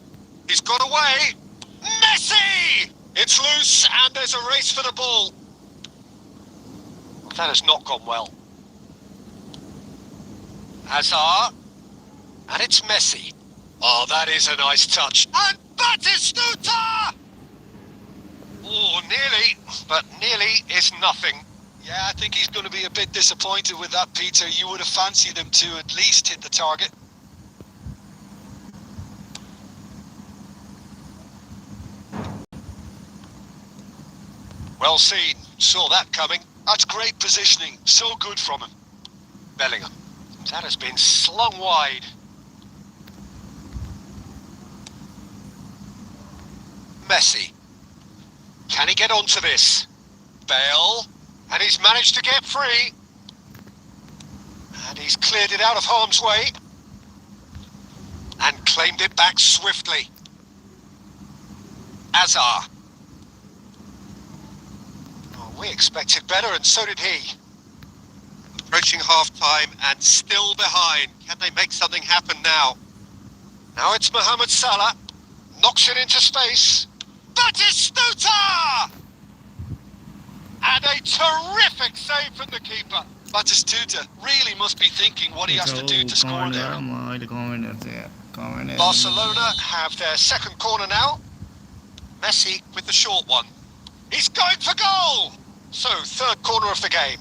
he's got away. Messi! It's loose and there's a race for the ball. That has not gone well. Hazard, and it's Messi. Oh, that is a nice touch. And Batistuta! Oh, nearly, but nearly is nothing. Yeah, I think he's going to be a bit disappointed with that, Peter. You would have fancied him to at least hit the target. Well seen. Saw that coming. That's great positioning. So good from him. Bellingham. That has been slung wide. Messi. Can he get onto this? Bale. And he's managed to get free. And he's cleared it out of harm's way. And claimed it back swiftly. Hazard. Oh, we expected better, and so did he. Approaching half-time and still behind. Can they make something happen now? Now it's Mohamed Salah. Knocks it into space. Batistuta! And a terrific save from the keeper. Batistuta really must be thinking what he has to do to score there. Barcelona have their second corner now. Messi with the short one. He's going for goal! So, third corner of the game.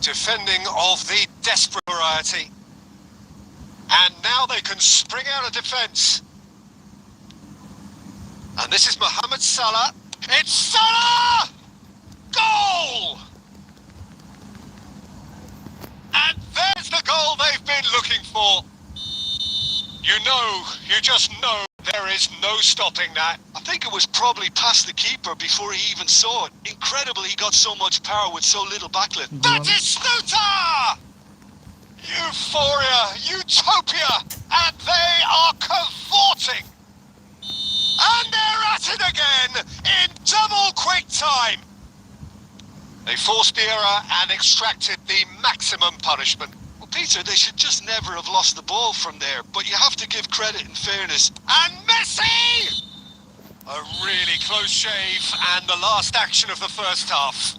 Defending of the desperate variety. And now they can spring out of defence. And this is Mohamed Salah. It's Salah! Goal! And there's the goal they've been looking for. You just know there is no stopping that. I think it was probably past the keeper before he even saw it. Incredible he got so much power with so little backlift. Batistuta! Euphoria, utopia, and they are cavorting. And they're at it again in double quick time. They forced the error and extracted the maximum punishment. Well, Peter, they should just never have lost the ball from there, but you have to give credit in fairness. And Messi! A really close shave and the last action of the first half.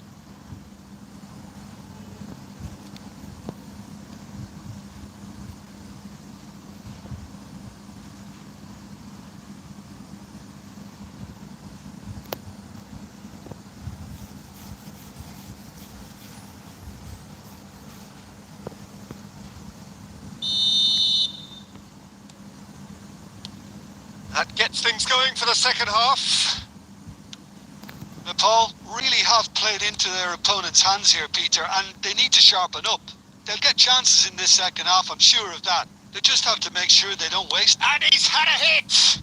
That gets things going for the second half. Nepal really have played into their opponent's hands here, Peter, and they need to sharpen up. They'll get chances in this second half, I'm sure of that. They just have to make sure they don't waste. And he's had a hit!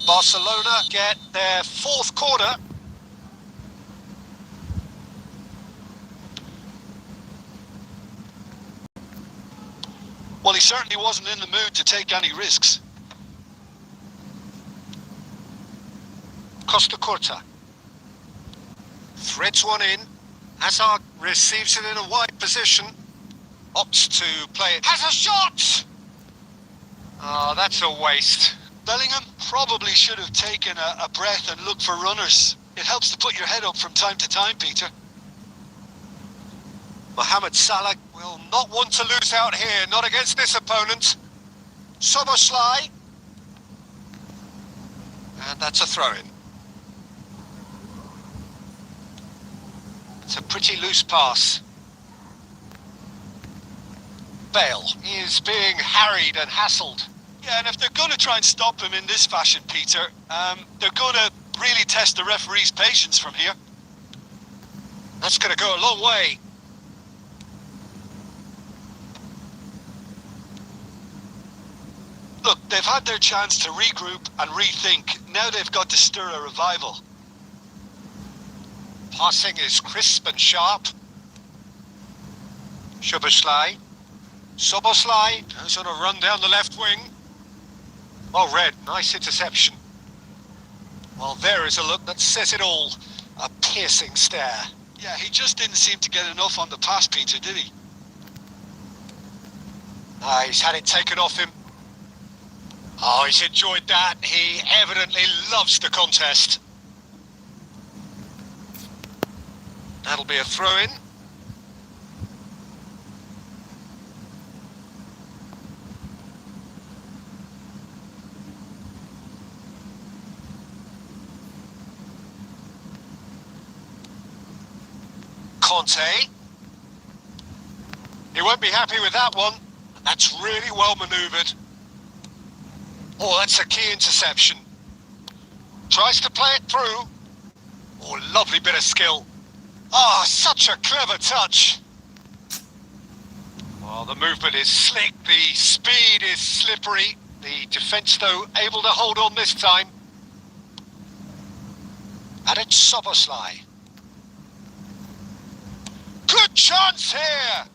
Barcelona get their fourth corner. Well, he certainly wasn't in the mood to take any risks. Costa Curta. Threads one in. Hazard receives it in a wide position. Opts to play it. Has a shot! Oh, that's a waste. Bellingham probably should have taken a breath and looked for runners. It helps to put your head up from time to time, Peter. Mohamed Salah will not want to lose out here, not against this opponent. Soboslai. And that's a throw-in. It's a pretty loose pass. Bale is being harried and hassled. Yeah, and if they're going to try and stop him in this fashion, Peter, they're going to really test the referee's patience from here. That's going to go a long way. Look, they've had their chance to regroup and rethink. Now they've got to stir a revival. Passing is crisp and sharp. Soboslai. Soboslai goes on a run down the left wing. Well read, nice interception. Well, there is a look that says it all. A piercing stare. Yeah, he just didn't seem to get enough on the pass, Peter, did he? He's had it taken off him. Oh, he's enjoyed that. He evidently loves the contest. That'll be a throw-in. Conte. He won't be happy with that one. That's really well manoeuvred. Oh, that's a key interception. Tries to play it through. Oh, lovely bit of skill. Ah, such a clever touch. Oh, the movement is slick. The speed is slippery. The defence, though, able to hold on this time. And it's Soboslai. Good chance here!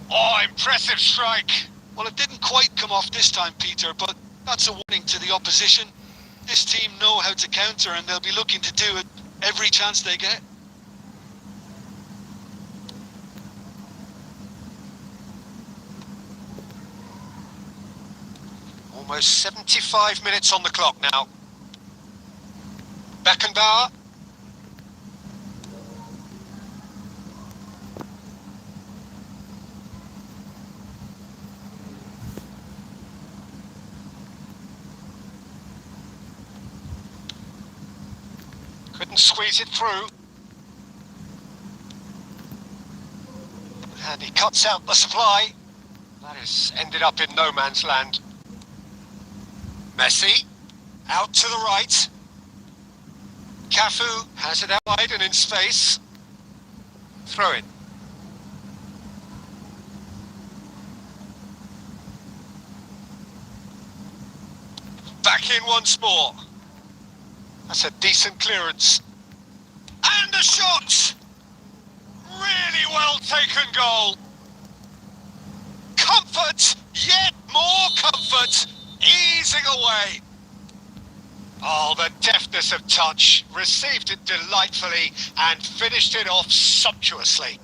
Oh, impressive strike. Well, it didn't quite come off this time, Peter, but that's a warning to the opposition. This team know how to counter and they'll be looking to do it every chance they get. Almost 75 minutes on the clock now. Beckenbauer. Couldn't squeeze it through. And he cuts out the supply. That has ended up in no man's land. Messi, out to the right. Cafu has it out wide and in space. Throw in. Back in once more. That's a decent clearance. And a shot! Really well taken goal. Comfort, yet more comfort, easing away. Oh, the deftness of touch. Received it delightfully and finished it off sumptuously.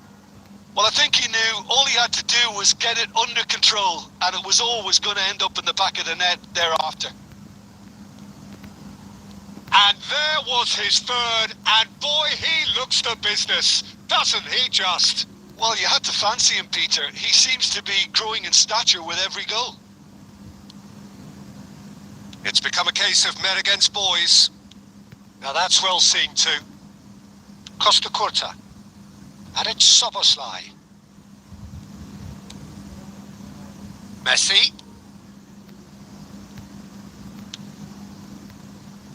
Well, I think he knew all he had to do was get it under control, and it was always going to end up in the back of the net thereafter. And there was his third, and boy, he looks the business, doesn't he just? Well, you had to fancy him, Peter. He seems to be growing in stature with every goal. It's become a case of men against boys. Now that's well seen too. Costa Curta. And it's Soboslai. Messi.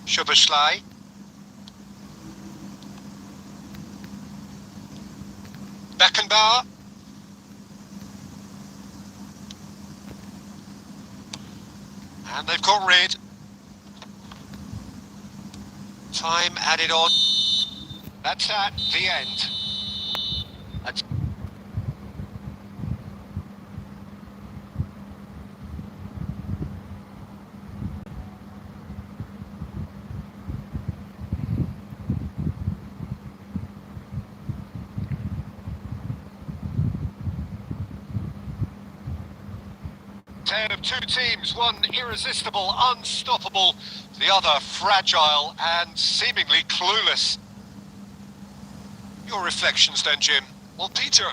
Soboslai. Beckenbauer. And they've got rid. Time added on. That's at the end. That's Tale of two teams, one irresistible, unstoppable, the other fragile and seemingly clueless. Your reflections then, Jim? Well, Peter,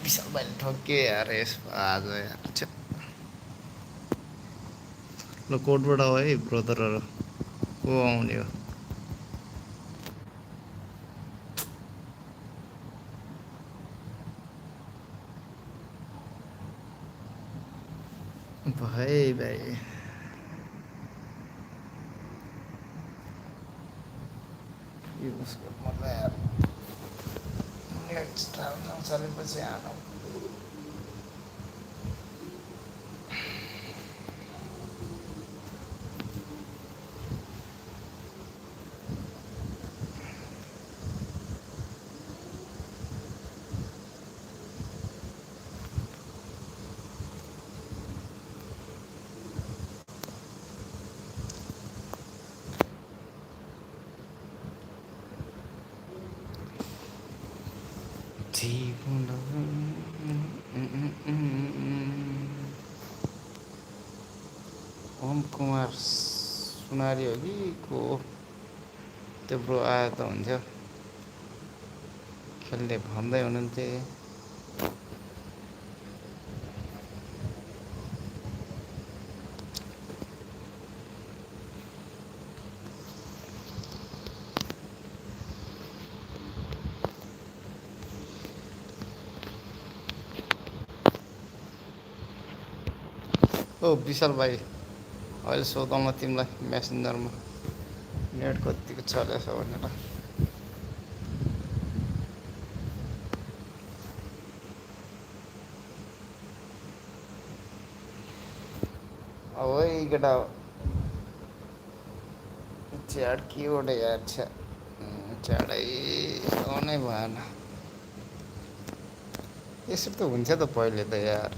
विशाल भाइले ठोके यार यसमा आज यार छ्या। ल कोर्टबाट हो है ब्रदरहरू को आउने हो भाइ भाइ यो उसको मलाई यार नेक्स्ट टाइम नचलेपछि आनु ओम कुमार सुनारी हो कि को त्यो ब्रो आयो त हुन्थ्यो खेल्ने भन्दै हुनुहुन्थे ओ विशाल भाइ अहिले सोधौँ म तिमीलाई मेसेन्जरमा नेट कतिको चलेछ भनेर अब है केटा च्याड के एउटा यार च्याडै आउनै भएन यसरी त हुन्छ त पहिले त यार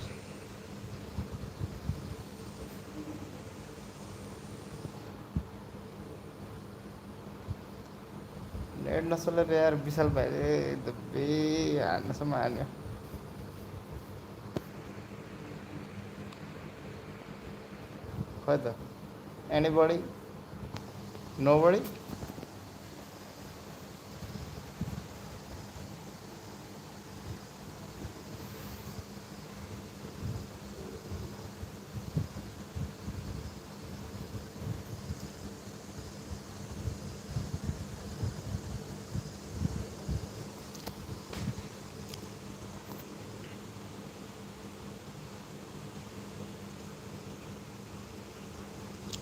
नेट नचलेर यार विशाल भाइले दुब्बी हान्नसम्म हान्यो खै त एनीबडी नोबडी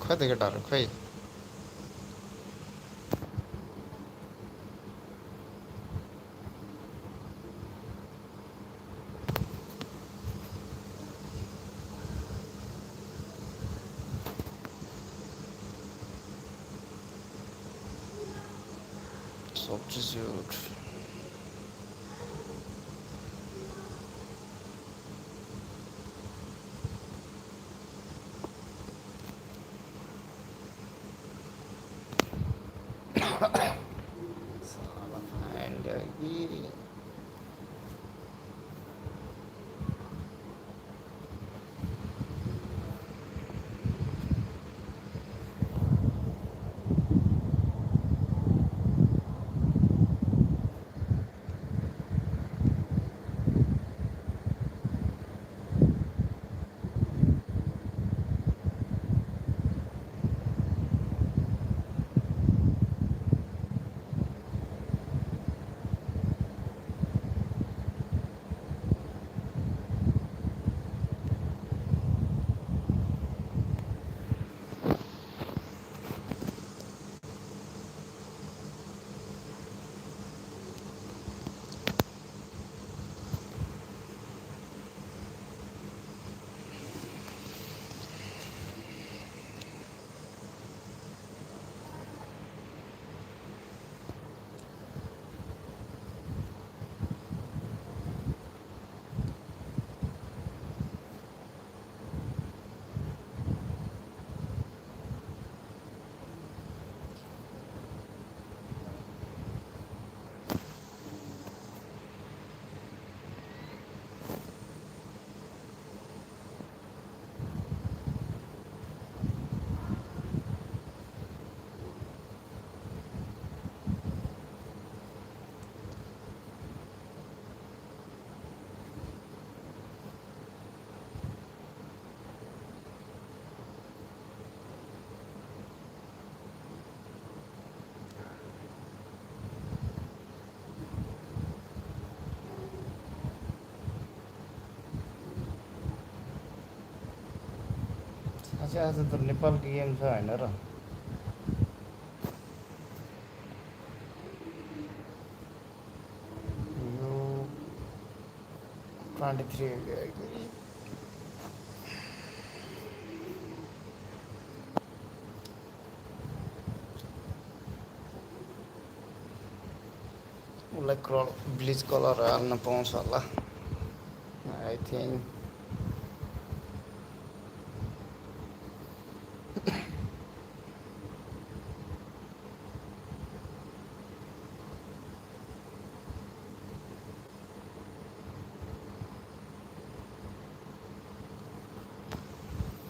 खै त केटाहरू खै substitute అండ్ ఈ आज त नेपालको गेम छ होइन र यो 23 उसलाई ब्लिच कलर हाल्न पाउँछ होला I think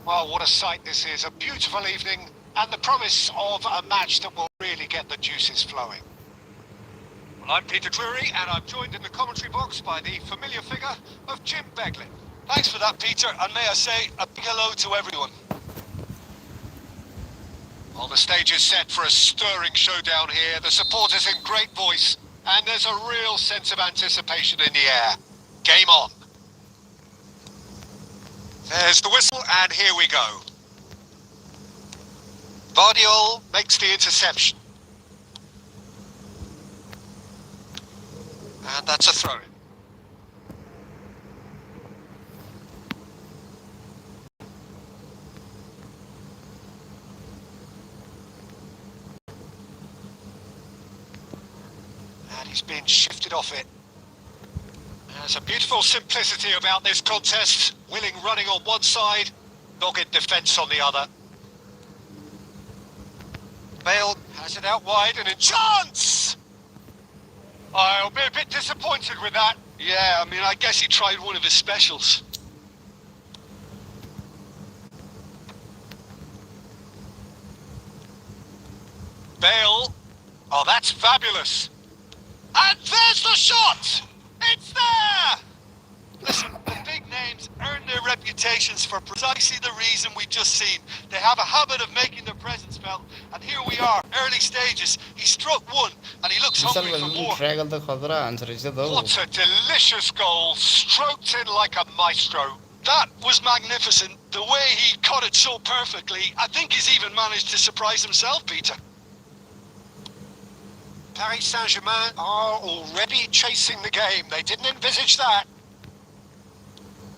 Well, what a sight this is. A beautiful evening and the promise of a match that will really get the juices flowing. Well, I'm Peter Drury and I'm joined in the commentary box by the familiar figure of Jim Beglin. Thanks for that, Peter, and may I say a big hello to everyone. Well, the stage is set for a stirring showdown here. The supporters in great voice and there's a real sense of anticipation in the air. Game on. There's the whistle, and here we go. Balbir makes the interception. And that's a throw-in. And he's been shifted off it. There's a beautiful simplicity about this contest. Willing running on one side, dogged defence on the other. Bale has it out wide and a chance! I'll be a bit disappointed with that. Yeah, I mean, I guess he tried one of his specials. Bale. Oh, that's fabulous. And there's the shot! It's there! Listen, the big names earn their reputations for precisely the reason we just seen. They have a habit of making their presence felt, and here we are, early stages. He struck one, and he looks hungry for more. What a delicious goal, stroked in like a maestro. That was magnificent. The way he cut it so perfectly, I think he's even managed to surprise himself, Peter. Paris Saint-Germain are already chasing the game. They didn't envisage that.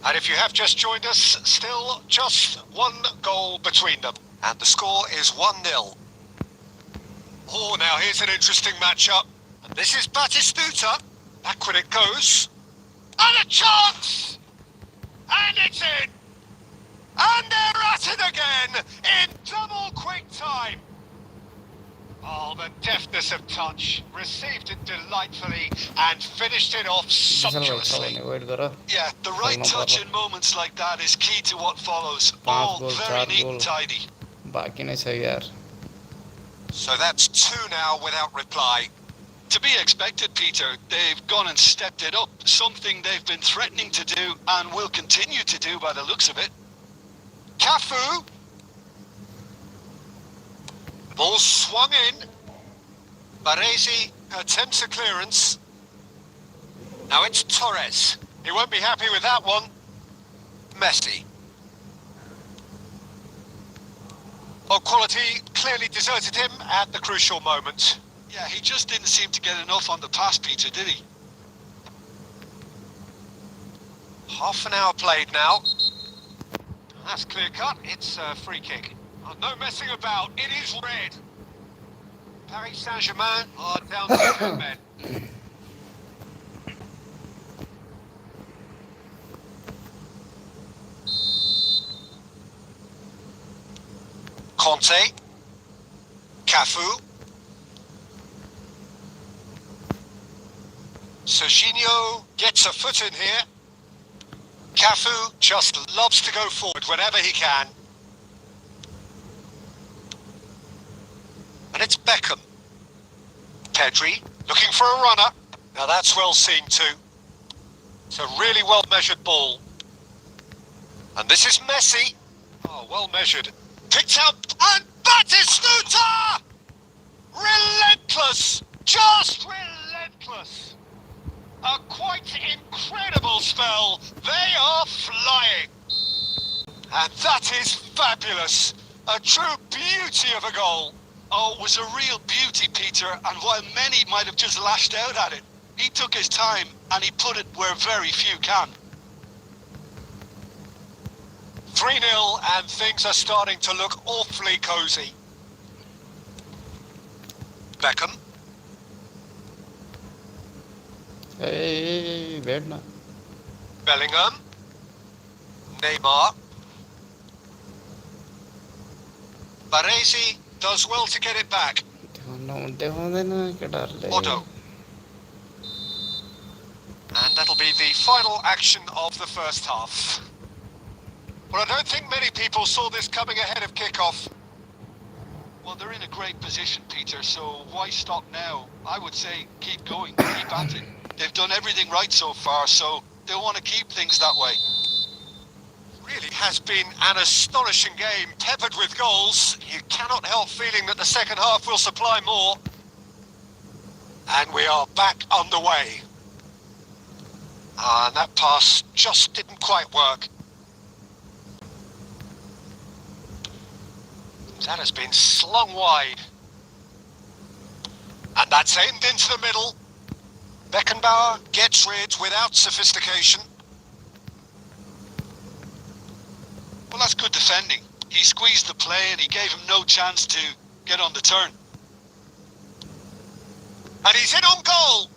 And if you have just joined us, still just one goal between them. And the score is 1-0. Oh, now here's an interesting matchup. And this is Batistuta. Backward it goes. And a chance! And it's in! And they're at it again in double quick time. Oh, the deftness of touch. Received it delightfully and finished it off विशाल भाइ छ sumptuously. भने wait गर Yeah, the right खेल्नु touch पर्ला in moments like that is key to what follows. 5 All goal very 4 neat goal and tidy. बाँकी नै छ यार So that's 2 now without reply. To be expected, Peter. They've gone and stepped it up. Something they've been threatening to do and will continue to do by the looks of it. Cafu. Ball swung in. Baresi attempts a clearance. Now it's Torres. He won't be happy with that one. Messi. Well, quality clearly deserted him at the crucial moment. Yeah, he just didn't seem to get enough on the pass, Peter, did he? Half an hour played now. That's clear cut. It's a free kick. Oh, no messing about. It is red. Paris Saint-Germain are down to 10 men. Conte. Cafu. Serginho gets a foot in here. Cafu just loves to go forward whenever he can. And it's Beckham. Pedri looking for a runner. Now that's well seen too. It's a really well measured ball. And this is Messi. Oh, well measured. Picked out and Batistuta! Relentless! Just relentless! A quite incredible spell. They are flying. And that is fabulous. A true beauty of a goal. Oh, it was a real beauty, Peter, and while many might have just lashed out at it, he took his time and he put it where very few can. 3-0 and things are starting to look awfully cosy. Beckham. ए भेट न Bellingham. Neymar. Baresi does well to get it back. देखाउँदैन केटाहरूले Otto. And that'll be the final action of the first half. Well, I don't think many people saw this coming ahead of kickoff. Well, they're in a great position, Peter, so why stop now? I would say keep going, keep at it. They've done everything right so far, so they'll want to keep things that way. Really has been an astonishing game, peppered with goals. You cannot help feeling that the second half will supply more. And we are back underway. And that pass just didn't quite work. That has been slung wide. And that's aimed into the middle. Beckenbauer gets rid without sophistication. Well, that's good defending. He squeezed the play and he gave him no chance to get on the turn. And he's in on goal.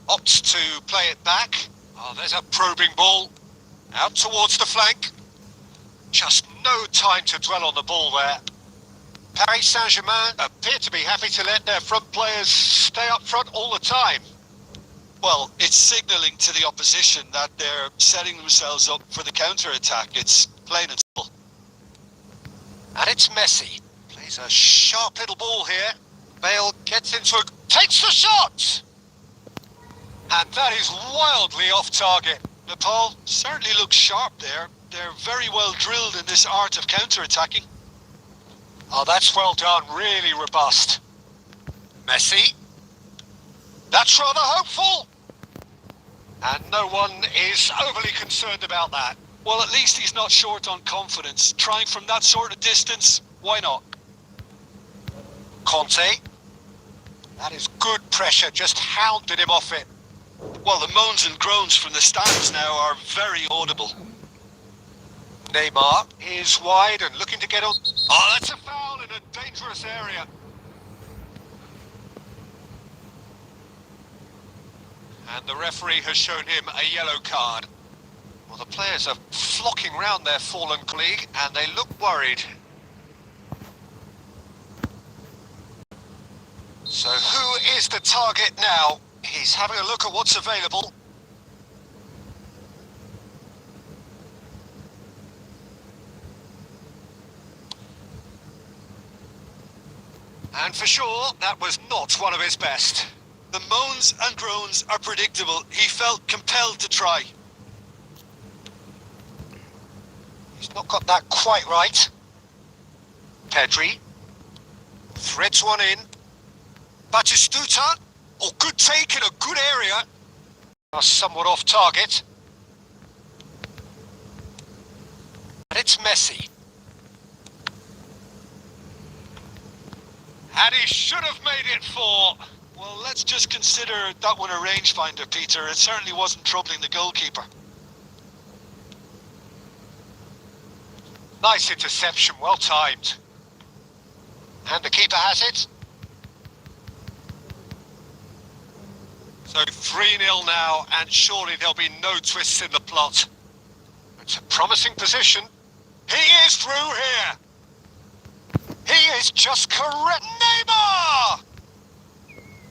Opts to play it back. Oh, there's a probing ball. Out towards the flank. Just no time to dwell on the ball there. Paris Saint-Germain appear to be happy to let their front players stay up front all the time. Well, it's signalling to the opposition that they're setting themselves up for the counter-attack. It's plain and simple. And it's Messi. Plays a sharp little ball here. Bale gets into a... takes the shot! And that is wildly off target. Nepal certainly looks sharp there. They're very well drilled in this art of counter-attacking. Oh, that's well done. Really robust. Messi. That's rather hopeful. And no one is overly concerned about that. Well, at least he's not short on confidence. Trying from that sort of distance, why not? Conte. That is good pressure, just hounded him off it. Well, the moans and groans from the stands now are very audible. Neymar is wide and looking to get on. Oh, that's a foul in a dangerous area. And the referee has shown him a yellow card. Well, the players are flocking round their fallen colleague and they look worried. Here's the target now. He's having a look at what's available. And for sure, that was not one of his best. The moans and groans are predictable. He felt compelled to try. He's not got that quite right. Pedri threads one in. Batistuta. Oh, good take in a good area. Somewhat off target. And it's Messi. And he should have made it 4. Well, let's just consider that one a rangefinder, Peter. It certainly wasn't troubling the goalkeeper. Nice interception, well timed. And the keeper has it. So 3-0 now, and surely there'll be no twists in the plot. It's a promising position. He is through here. He is just correct. Neymar!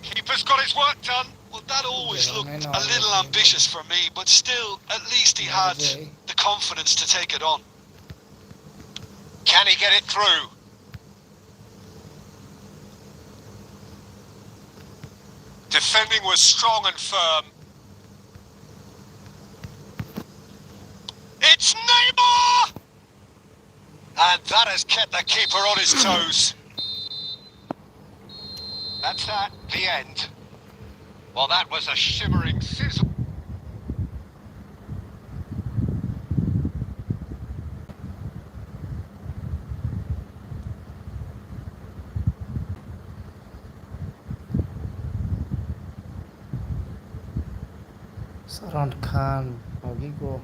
Keeper's got his work done. Well, that always looked a little ambitious for me, but still, at least he had the confidence to take it on. Can he get it through? Defending was strong and firm. It's Neymar! And that has kept the keeper on his toes. That's that, the end. Well, that was a shimmering sizzle. Saran Khan, Agigo.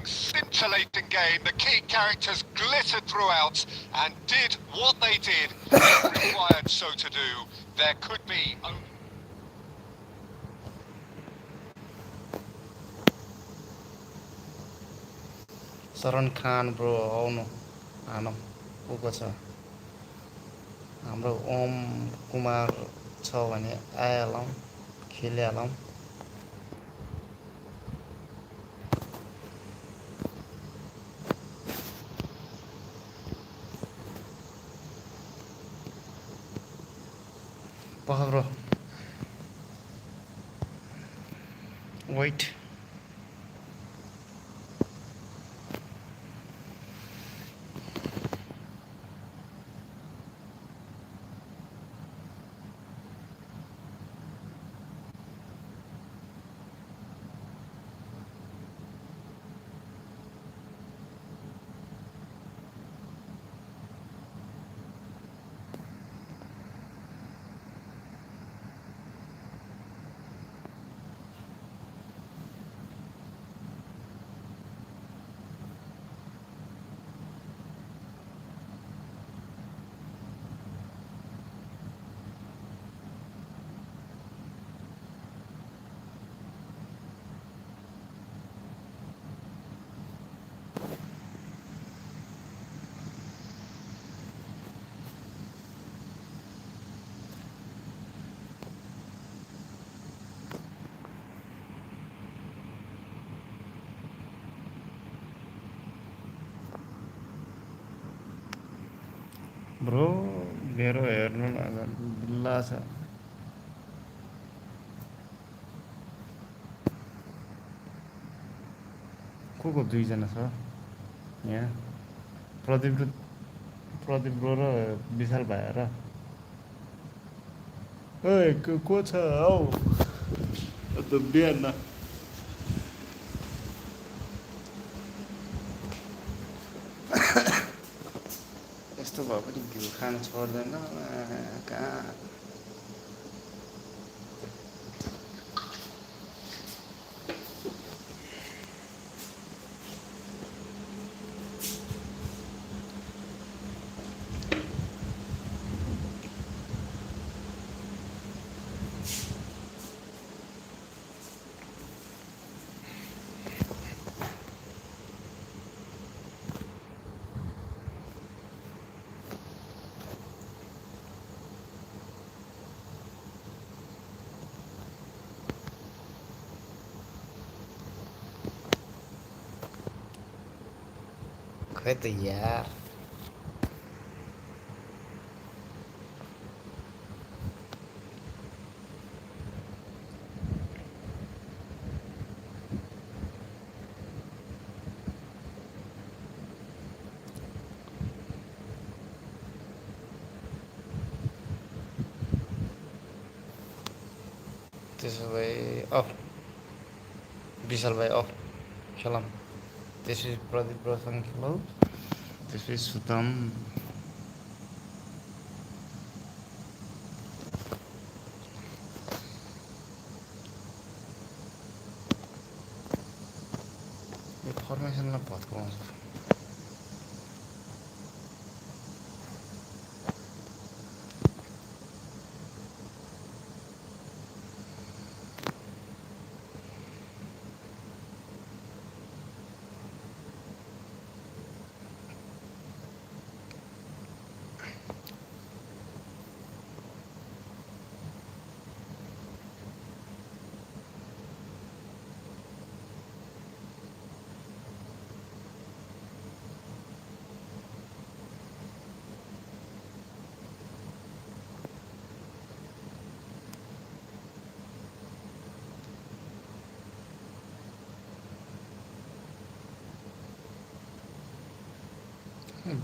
Scintillating game. The key characters glittered throughout and did what they did when required so to do. There could be only... Saran Khan, bro, oh no, ano, को छ हाम्रो ओम कुमार छ भने आइहालौँ खेलिहालौँ Bro. Wait. Bro, मेरो हेर्नु न बिल्ला छ को दुई जना छ यहाँ प्रदीप ब्रो र विशाल भाइ र ओइ को छ औ त बिहान यस्तो भए पनि घिउ खान छोड्दैन कहाँ खै त यार त्यसो भए विशाल भाइ खेलौँ त्यसपछि प्रदीप ब्रोसँग खेलौँ त्यसपछि सुतम यो फर्मेसनलाई भत्काउँछ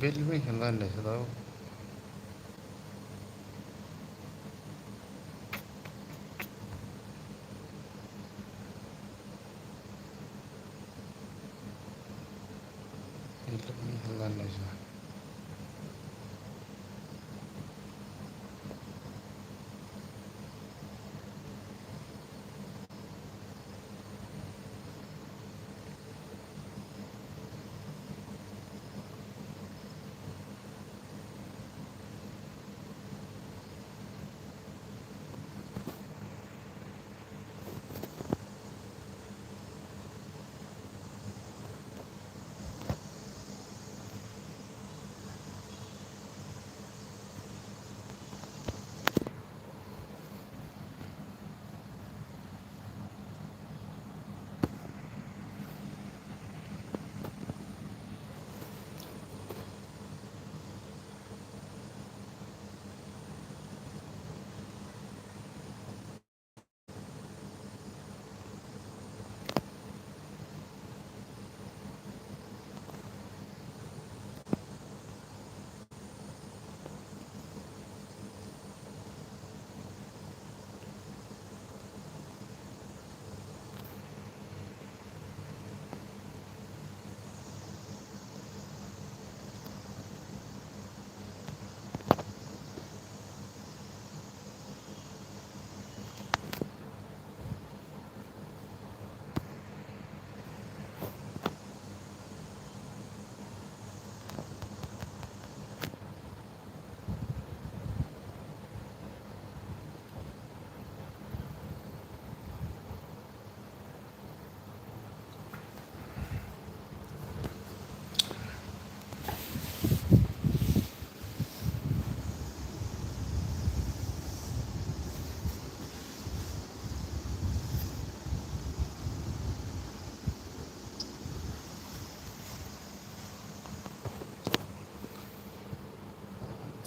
बेलुमै खेल्दा नि रहेछ त हौ बेलुमै खेल्दा नि रहेछ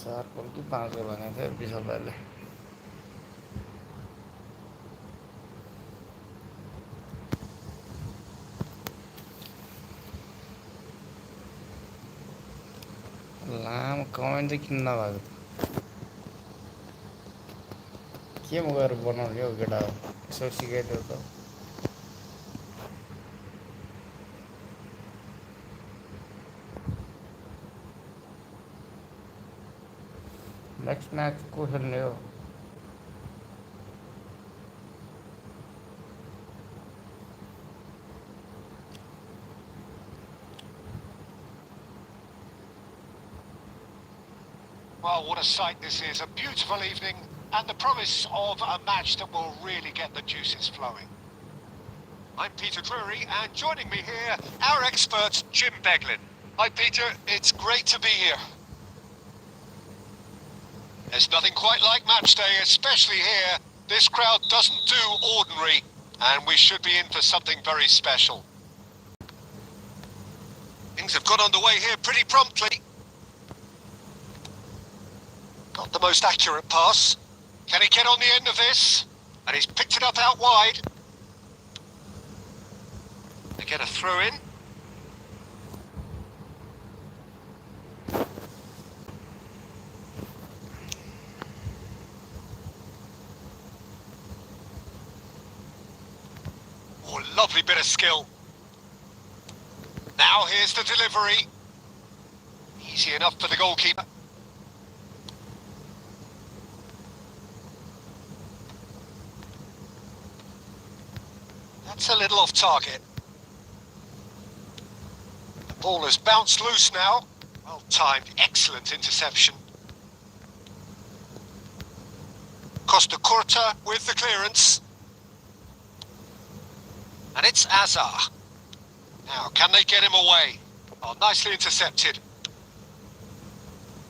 चार गोल कि 5 गोल भनेको थियो विशाल भाइले लामो कमेन्ट चाहिँ किन नभएको त केमा गएर बनाउने हौ केटा यसो सिकाइदेऊ त नेक्स्ट म्याच को खेल्ने हो Well, what a sight this is. A beautiful evening and the promise of a match that will really get the juices flowing. I'm Peter Drury, and joining me here, our expert, Jim Beglin. Hi Peter, it's great to be here. There's nothing quite like match day, especially here. This crowd doesn't do ordinary, and we should be in for something very special. Things have got underway here pretty promptly. Not the most accurate pass. Can he get on the end of this? And he's picked it up out wide. They get a throw in. Oh, lovely bit of skill. Now here's the delivery. Easy enough for the goalkeeper. That's a little off target. The ball has bounced loose now. Well timed, excellent interception. Costa Curta with the clearance. And it's Azar. Now, can they get him away? Oh, nicely intercepted.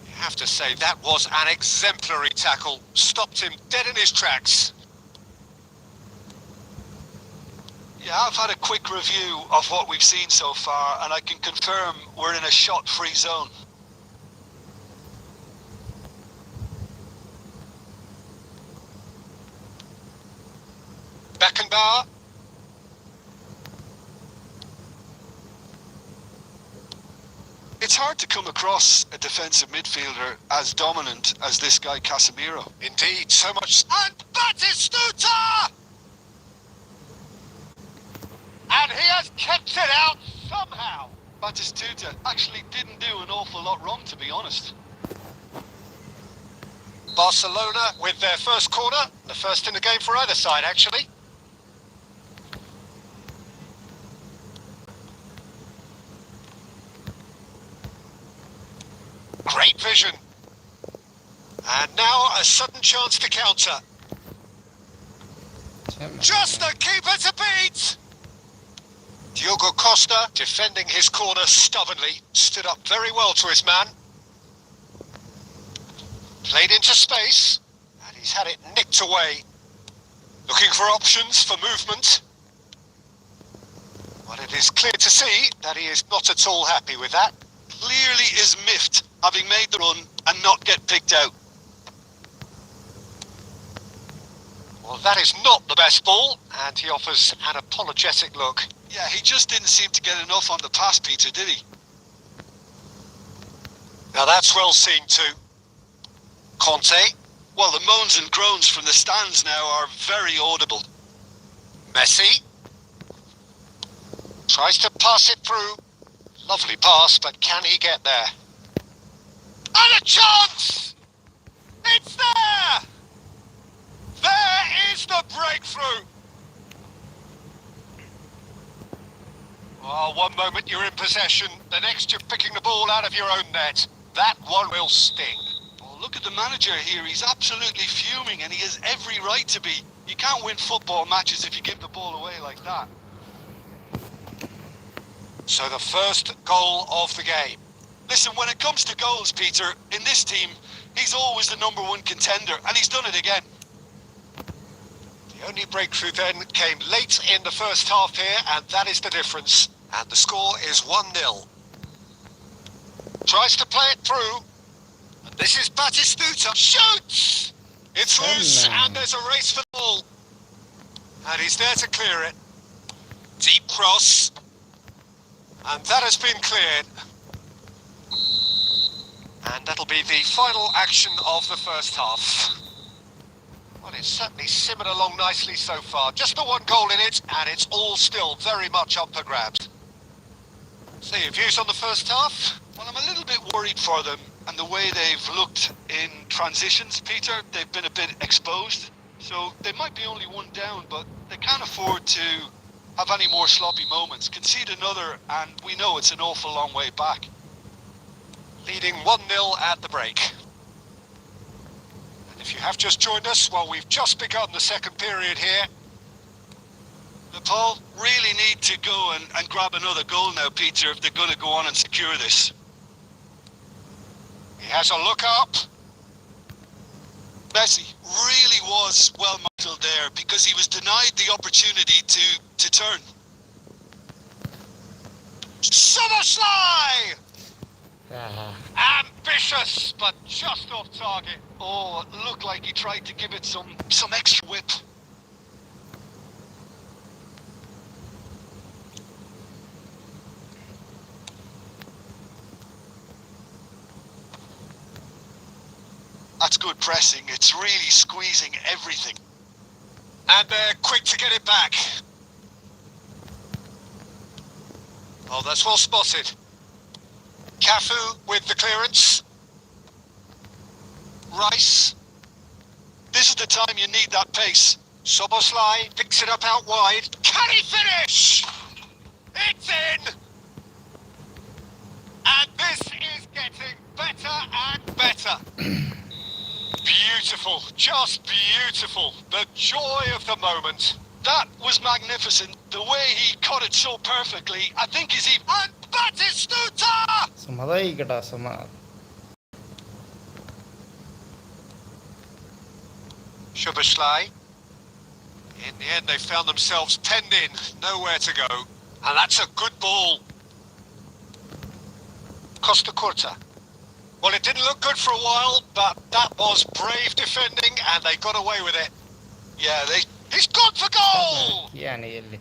You have to say that was an exemplary tackle. Stopped him dead in his tracks. Yeah, I've had a quick review of what we've seen so far, and I can confirm we're in a shot-free zone. Beckenbauer. It's hard to come across a defensive midfielder as dominant as this guy Casemiro. Indeed, so much. And Batistuta! And he has kept it out somehow. Batistuta actually didn't do an awful lot wrong, to be honest. Barcelona with their first corner. The first in the game for either side, actually. Great vision. And now a sudden chance to counter. Just the keeper to beat! Diogo Costa, defending his corner stubbornly, stood up very well to his man. Played into space, and he's had it nicked away. Looking for options for movement. But it is clear to see that he is not at all happy with that. Clearly is miffed, having made the run and not get picked out. Well, that is not the best ball, and he offers an apologetic look. Yeah, he just didn't seem to get enough on the pass, Peter, did he? Now that's well seen too. Conte. Well, the moans and groans from the stands now are very audible. Messi. Tries to pass it through. Lovely pass, but can he get there? And a chance! It's there! There is the breakthrough! Oh, one moment you're in possession, the next you're picking the ball out of your own net. That one will sting. Oh, look at the manager here. He's absolutely fuming, and he has every right to be. You can't win football matches if you give the ball away like that. So the first goal of the game. Listen, when it comes to goals, Peter, in this team, he's always the #1 contender, and he's done it again. The only breakthrough then came late in the first half here, and that is the difference. And the score is 1-0. Tries to play it through. And this is Batistuta. Shoots! It's loose, and there's a race for the ball. And he's there to clear it. Deep cross. And that has been cleared. And that'll be the final action of the first half. Well, it's certainly simmered along nicely so far. Just the one goal in it, and it's all still very much up for grabs. So your views on the first half? Well, I'm a little bit worried for them and the way they've looked in transitions, Peter. They've been a bit exposed. So they might be only one down, but they can't afford to have any more sloppy moments. Concede another, and we know it's an awful long way back. Leading 1-0 at the break. And if you have just joined us, well, we've just begun the second period here. Nepal really need to go and grab another goal now, Peter, if they're going to go on and secure this. He has a look up. Messi really was well marshalled there because he was denied the opportunity to turn. Some Soboslai! Ah, Ambitious, but just off target. Oh, it looked like he tried to give it some extra whip. That's good pressing. It's really squeezing everything. And they're quick to get it back. Oh, that's well spotted. Cafu with the clearance. Rice. This is the time you need that pace. Soboslai picks it up out wide. Can he finish? It's in! And this is getting better and better. Beautiful, just beautiful. The joy of the moment. That was magnificent. The way he cut it so perfectly, I think he's even... And Batistuta! സമ്മതായിക്കട്ടാ സമ്മ. Soboslai. In the end, they found themselves penned in, nowhere to go. And that's a good ball. Costa Curta. Well, it didn't look good for a while, but that was brave defending, and they got away with it. Yeah, He's gone for goal! യാണ് എല്ലി.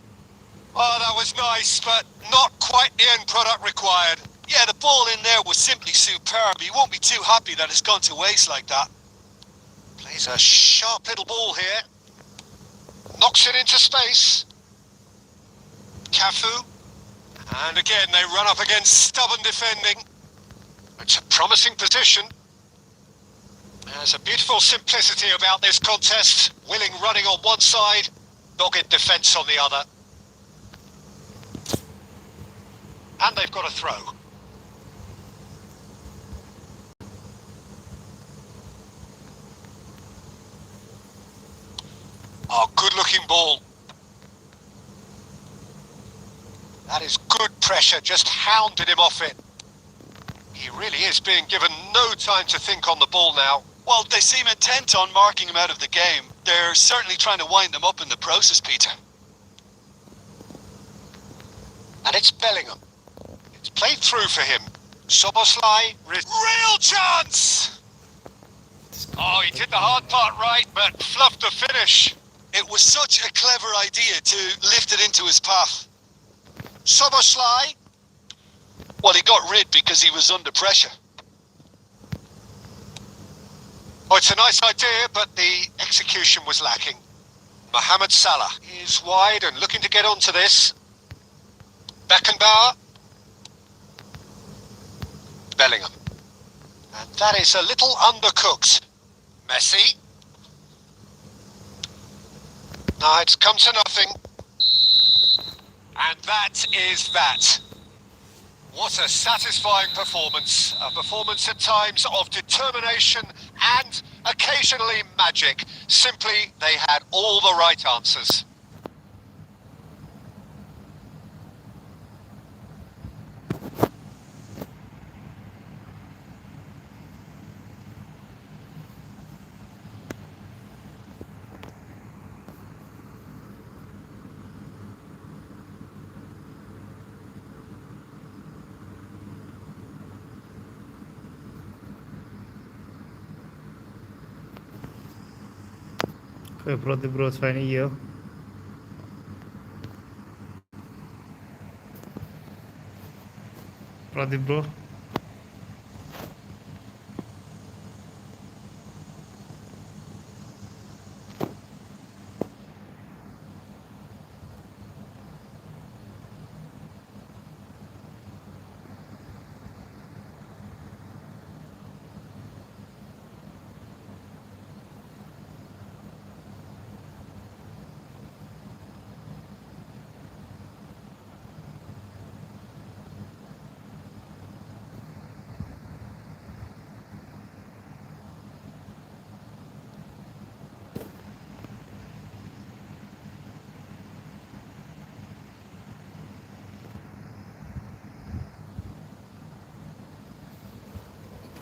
Oh, that was nice, but not quite the end product required. Yeah, the ball in there was simply superb. He won't be too happy that it's gone to waste like that. Plays a sharp little ball here. Knocks it into space. Cafu. And again, they run up against stubborn defending. It's a promising position. There's a beautiful simplicity about this contest. Willing running on one side, dogged defence on the other. And they've got a throw. Oh, good-looking ball. That is good pressure, just hounded him off it. He really is being given no time to think on the ball now. Well, they seem intent on marking him out of the game. They're certainly trying to wind him up in the process, Peter. And it's Bellingham. It's played through for him. Soboslai, real chance! Oh, he did the hard part right, but fluffed the finish. It was such a clever idea to lift it into his path. Soboslai. Well, he got rid because he was under pressure. Oh, it's a nice idea, but the execution was lacking. Mohamed Salah is wide and looking to get onto this. Beckenbauer. Bellingham. And that is a little undercooked. Messi. No, it's come to nothing. And that is that. What a satisfying performance. A performance at times of determination and occasionally magic. Simply, they had all the right answers. Foi pro de bros fine iyo. Pro de bro.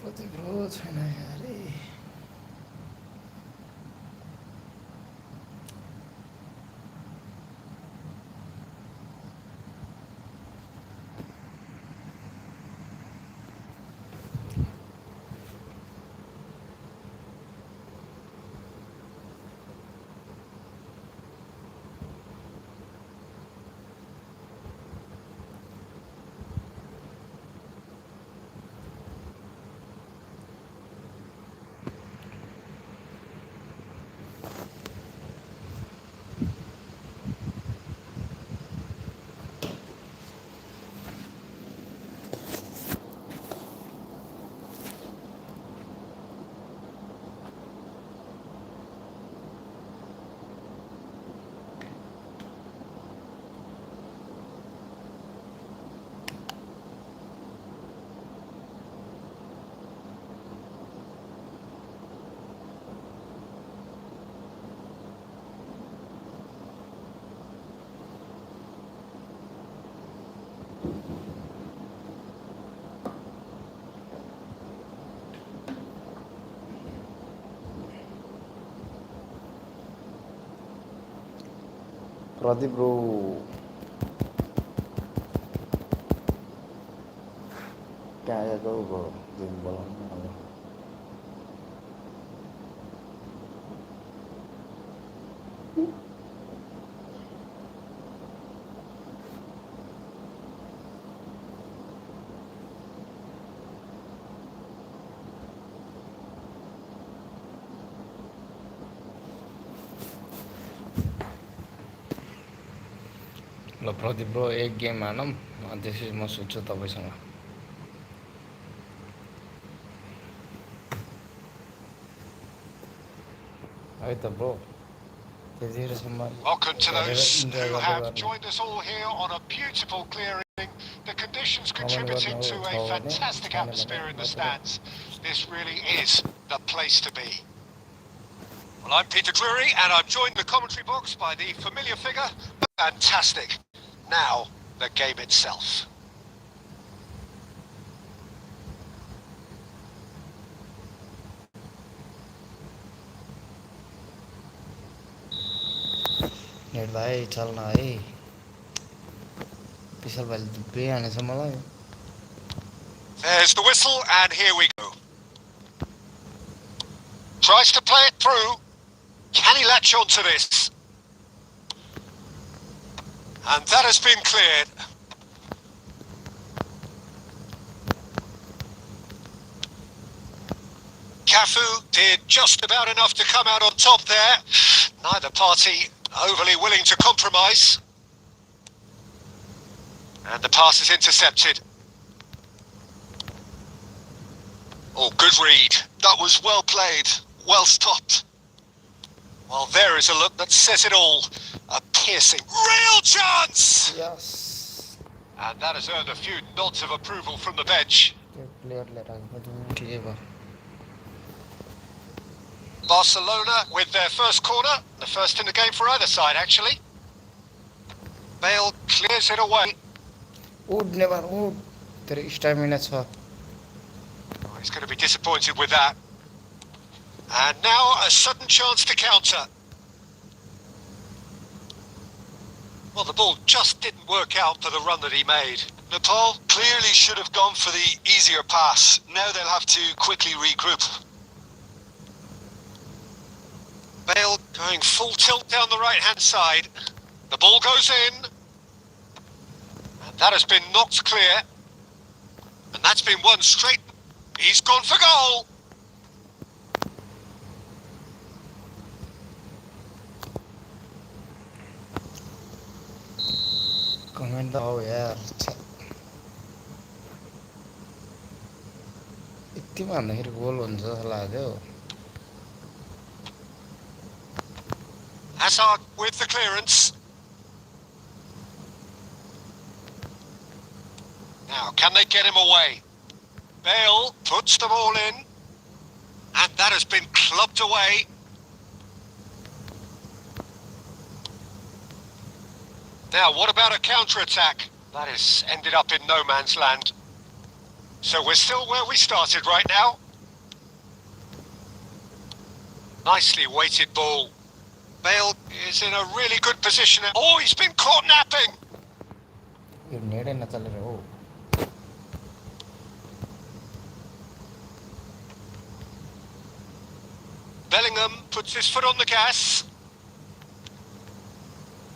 Pro de bros fine yaar. Pradeep bro. क्या आया करो bro? दिन बोला ना. ल Pradeep bro एक game हानौँ त्यसपछि म सुत्छु तपाईँसँग. है त ब्रो. त्यतिखेरसम्म Welcome to हेरेर those इन्जोय who गर्दै have गर्नु. joined us all here on a beautiful clearing. The conditions comment contributing गर्नु to छ a भने fantastic छैन भने atmosphere in the नत्र. stands. This really is the place to be. Well, I'm Peter Drury, and I'm joined in the commentary box by the familiar figure. Fantastic. Now, the game itself. Net भाइ चल्न है. विशाल भाइले दुब्बै हानेछ मलाई. There's the whistle, and here we go. Tries to play it through. Can he latch on to this? And that has been cleared. Cafu did just about enough to come out on top there. Neither party overly willing to compromise. And the pass is intercepted. Oh, good read. That was well played. Well stopped. Well, there is a look that says it all. A piercing, real chance! Yes. And that has earned a few nods of approval from the bench. प्लेयरले राख्नु ठिकै भयो. Barcelona with their first corner. The first in the game for either side, actually. Bale clears it away. उड never उड. तेरो stamina छ. Oh, he's going to be disappointed with that. And now a sudden chance to counter. Well, the ball just didn't work out for the run that he made. Nepal clearly should have gone for the easier pass. Now they'll have to quickly regroup. Bale going full tilt down the right-hand side. The ball goes in. And that has been knocked clear. And that's been won straight. He's gone for goal. Comment त आऊ यार. यतिमा हान्दाखेरि गोल हुन्छ जस्तो लाग्यो. Hazard with the clearance. Now, can they get him away? Bale puts the ball in. And that has been clubbed away. Now, what about a counter-attack? That has ended up in no man's land. So we're still where we started right now. Nicely weighted ball. Bale is in a really good position. Oh, he's been caught napping. यो नेटै नचलेर हो. Bellingham puts his foot on the gas.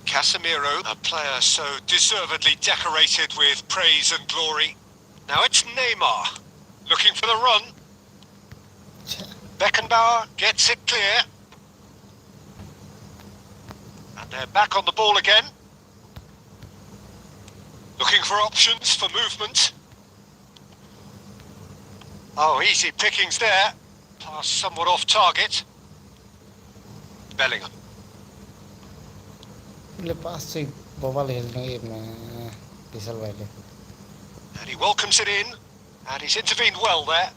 Casemiro, a player so deservedly decorated with praise and glory. Now it's Neymar, looking for the run. Beckenbauer gets it clear. And they're back on the ball again. Looking for options for movement. Oh, easy pickings there. Pass somewhat off target. Bellingham. उसले पास चाहिँ बबाल खेल्ने विशाल भाइले. And he welcomes it in. And he's intervened well there.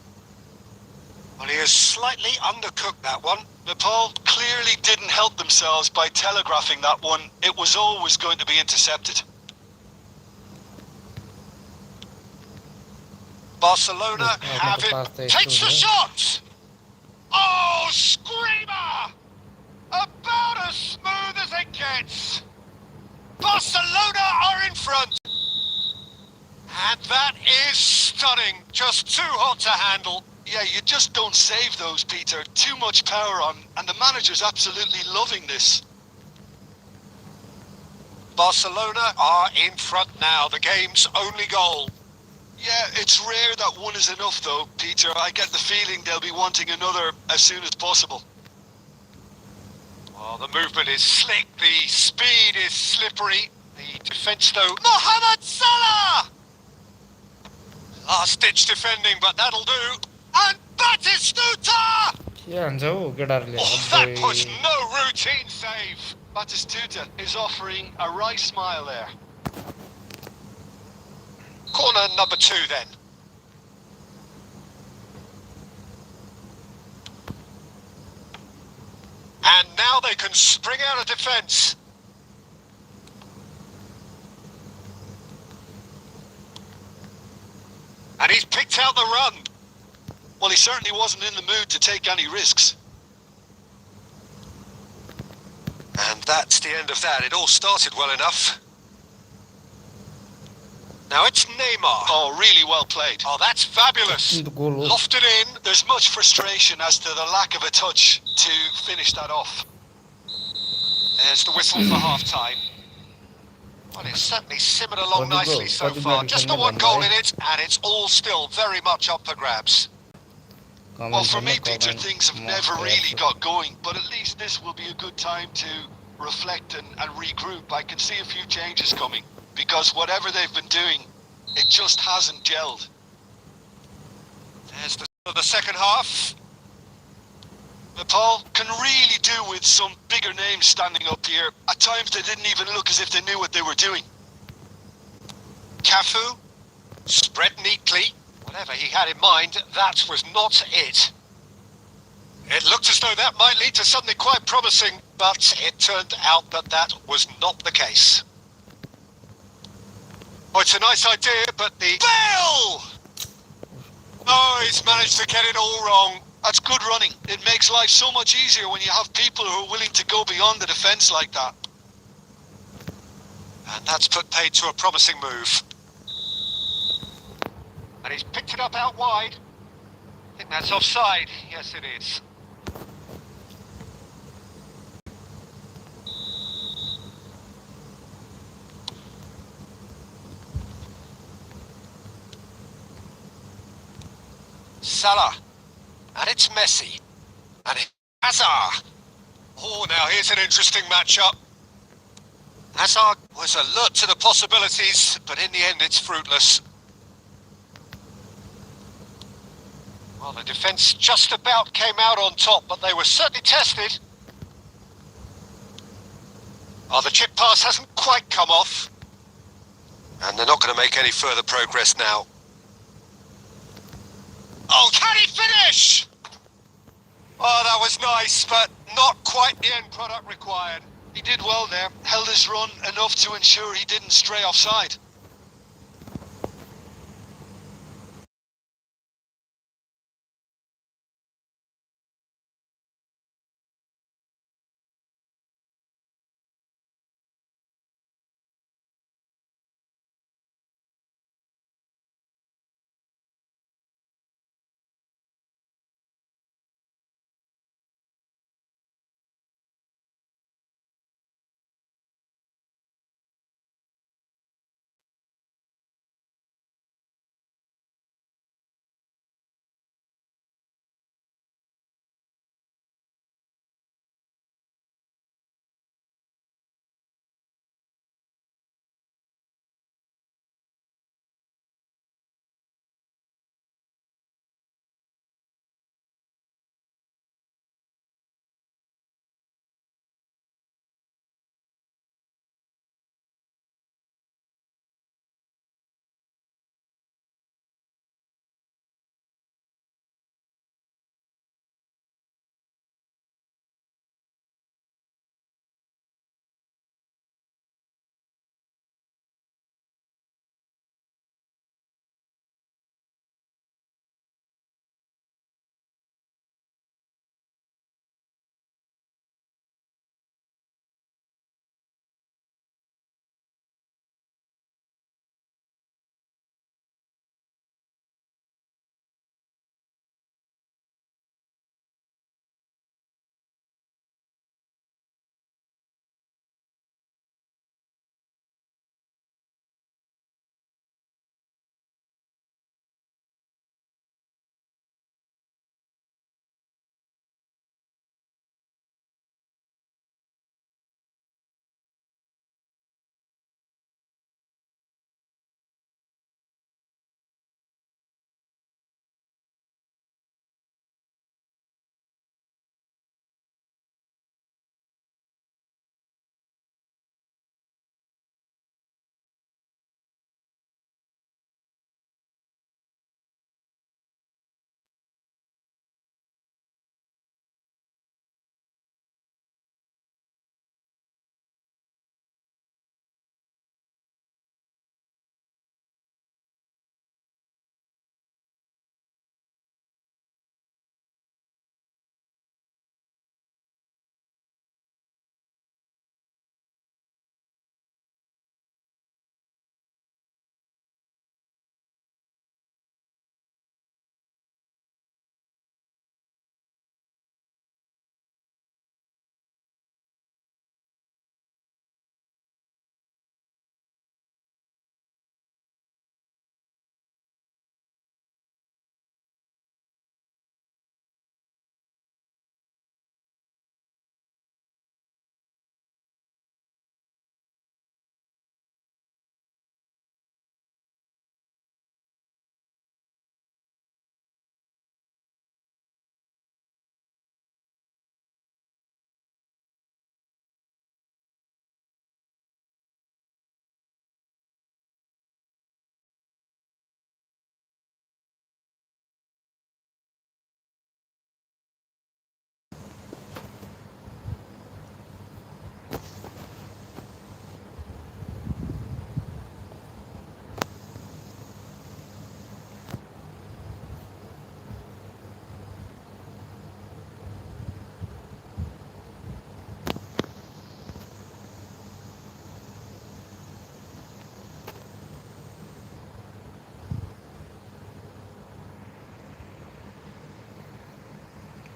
Well, he has slightly undercooked that one. Nepal clearly didn't help themselves by telegraphing that one. It was always going to be intercepted. Barcelona have it. Takes the shot! Oh, screamer! About as smooth as it gets. Barcelona are in front! And that is stunning. Just too hot to handle. Yeah, you just don't save those, Peter. Too much power on, and the manager's absolutely loving this. Barcelona are in front now, the game's only goal. Yeah, it's rare that one is enough though, Peter. I get the feeling they'll be wanting another as soon as possible. Well, the movement is slick, the speed is slippery. The defence though, Mohamed Salah! Last-ditch defending, but that'll do. And Batistuta! के भन्छ हौ केटाहरूले Oh, that was no routine save. Batistuta is offering a wry smile there. Corner number 2 then. And now they can spring out of defence. And he's picked out the run. Well, he certainly wasn't in the mood to take any risks. And that's the end of that. It all started well enough. Now it's Neymar. Oh, really well played. Oh, that's fabulous. गोल हो Lofted in. There's much frustration as to the lack of a touch to finish that off. There's the whistle for half-time. Well, it's certainly simmered along What do you nicely go? so What do you far. go? Just the Can one you goal run, in it, and it's all still very much up for grabs. Well, for me, Peter, things have never really got going, but at least this will be a good time to reflect and regroup. I can see a few changes coming, because whatever they've been doing, it just hasn't gelled. There's the second half. Nepal can really do with some bigger names standing up here. At times they didn't even look as if they knew what they were doing. Cafu, spread neatly. Whatever he had in mind, that was not it. It looked as though that might lead to something quite promising, but it turned out that that was not the case. Oh, it's a nice idea, but the... Bale! Oh, he's managed to get it all wrong. That's good running. It makes life so much easier when you have people who are willing to go beyond the defence like that. And that's put paid to a promising move. And he's picked it up out wide. I think that's offside. Yes, it is. Salah. And it's Messi. And it's Hazard. Oh, now here's an interesting matchup. Hazard was alert to the possibilities, but in the end it's fruitless. Well, the defence just about came out on top, but they were certainly tested. Oh, the chip pass hasn't quite come off. And they're not going to make any further progress now. Oh, can he finish? Oh, that was nice, but not quite the end product required. He did well there, held his run enough to ensure he didn't stray offside.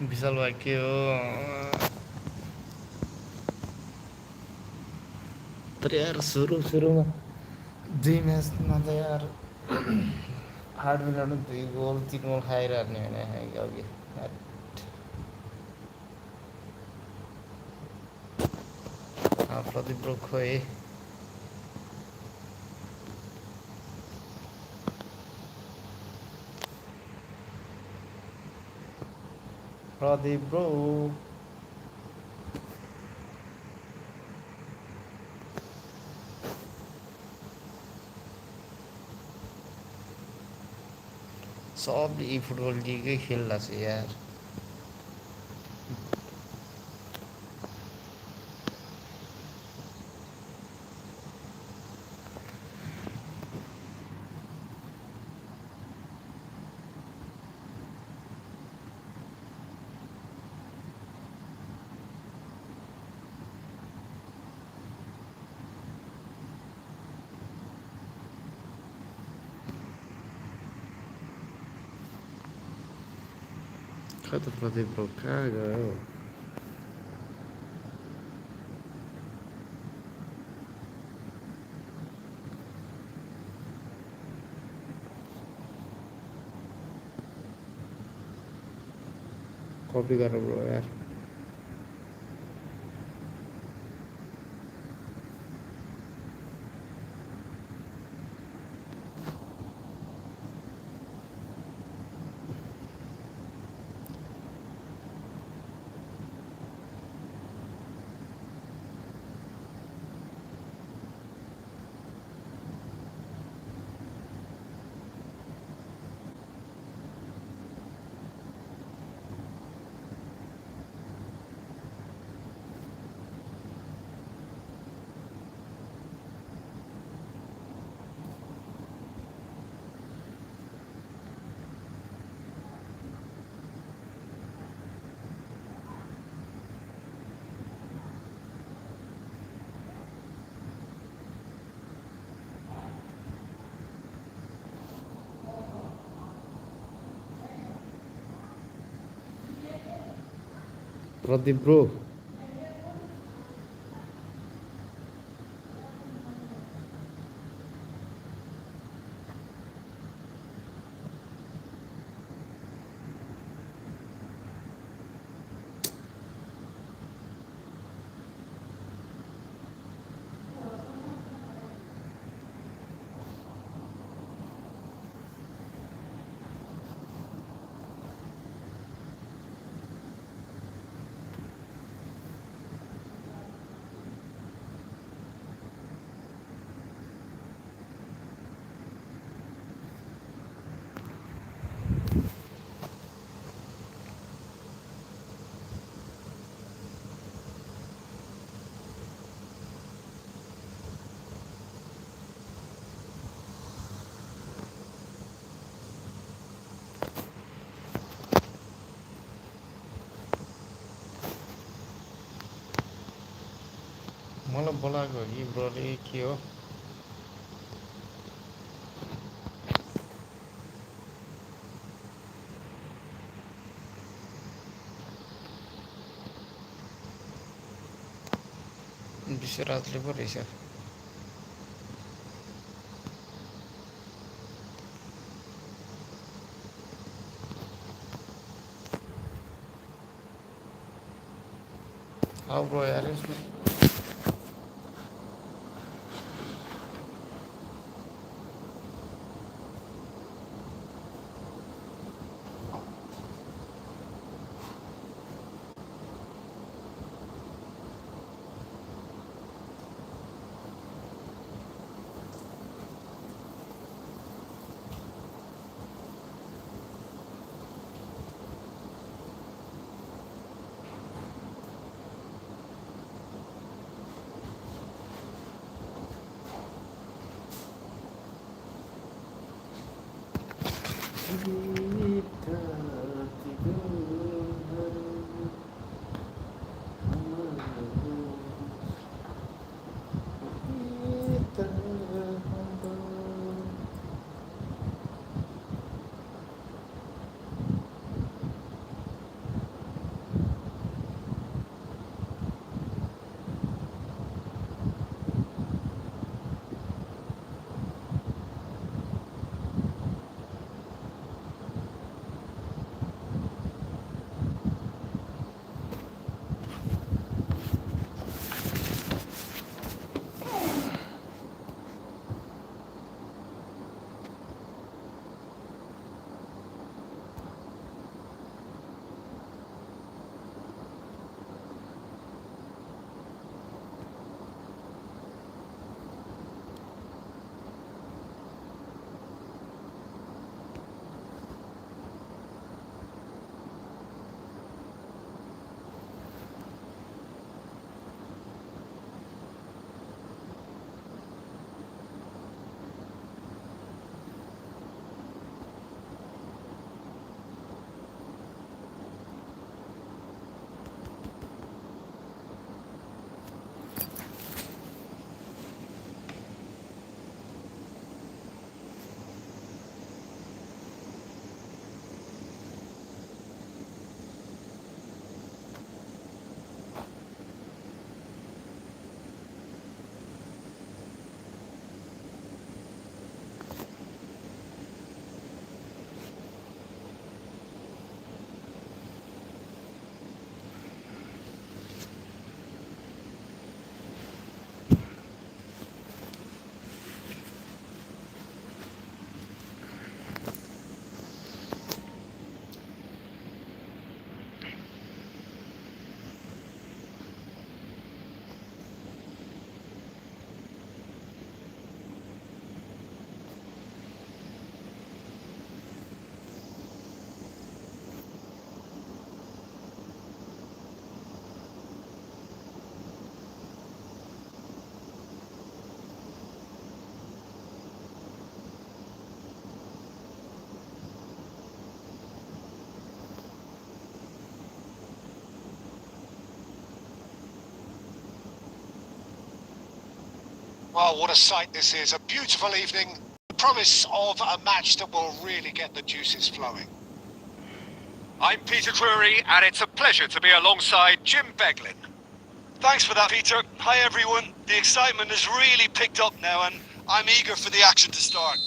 विशाल भाइ के हो तर यार सुरुमा 2 म्याचमा त यार 8 मिनटमा 2 गोल 3 गोल खाइरहने होइन अघि प्रदीप ब्रो खोए प्रदीप ब्रो सबले eFootball लिगै खेल्दा छ यार खै त प्रदीप ब्रो कहाँ गयो कपी गर ब्रो यार प्रदीप ब्रो मलाई बोलाएको हो कि ब्रोले के हो विश्वराजले पो रहेछ आऊ ब्रो यार यसमा Well, what a sight this is. A beautiful evening. The promise of a match that will really get the juices flowing. I'm Peter Drury, and it's a pleasure to be alongside Jim Beglin. Thanks for that, Peter. Hi, everyone. The excitement has really picked up now, and I'm eager for the action to start.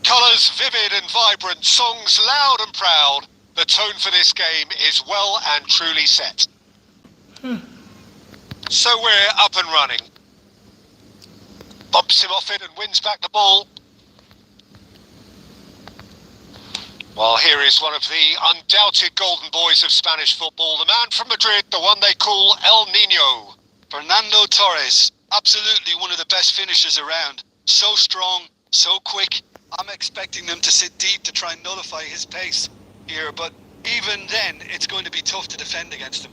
Colours vivid and vibrant, songs loud and proud. The tone for this game is well and truly set. So we're up and running. Bumps him off it and wins back the ball. Well, here is one of the undoubted golden boys of Spanish football, the man from Madrid, the one they call El Nino. Fernando Torres, absolutely one of the best finishers around. So strong, so quick. I'm expecting them to sit deep to try and nullify his pace here, but even then, it's going to be tough to defend against him.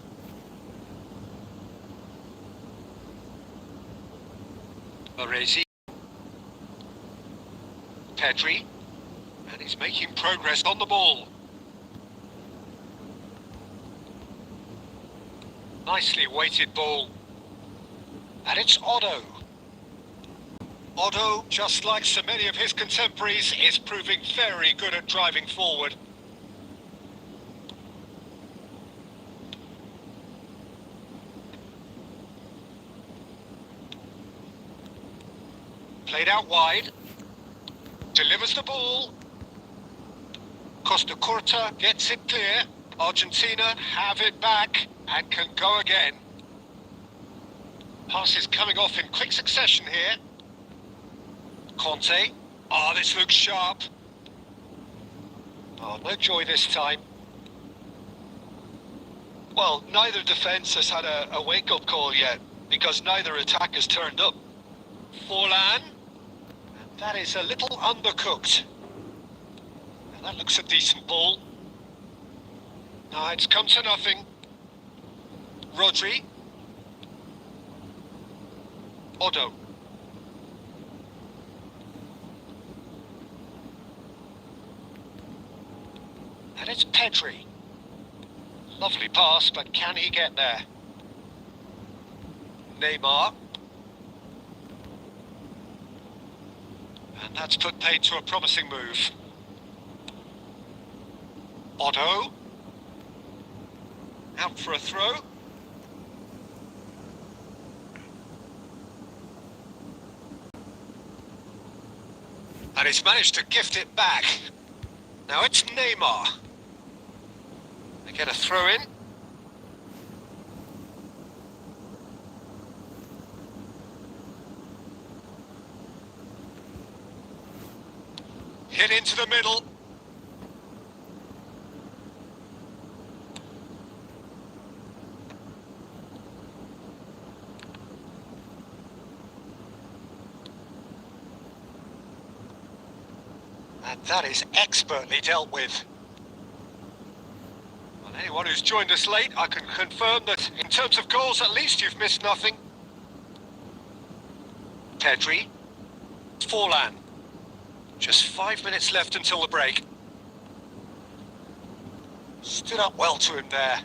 Baresi. Pedri. And he's making progress on the ball. Nicely weighted ball. And it's Otto. Otto, just like so many of his contemporaries, is proving very good at driving forward. Played out wide. Delivers the ball. Costa Curta gets it clear. Argentina have it back and can go again. Passes coming off in quick succession here. Conte. Oh, this looks sharp. Oh, no joy this time. Well, neither defence has had a wake-up call yet, because neither attack has turned up. Forlan. And that is a little undercooked. And that looks a decent ball. No, it's come to nothing. Rodri. Otto. And it's Pedri. Lovely pass, but can he get there? Neymar. And that's put paid to a promising move. Otto. Out for a throw. And he's managed to gift it back. Now it's Neymar. They get a throw in. Hit into the middle. And that is expertly dealt with. Well, anyone who's joined us late, I can confirm that in terms of goals, at least you've missed nothing. Pedri. Forlan. Just 5 minutes left until the break. Stood up well to him there.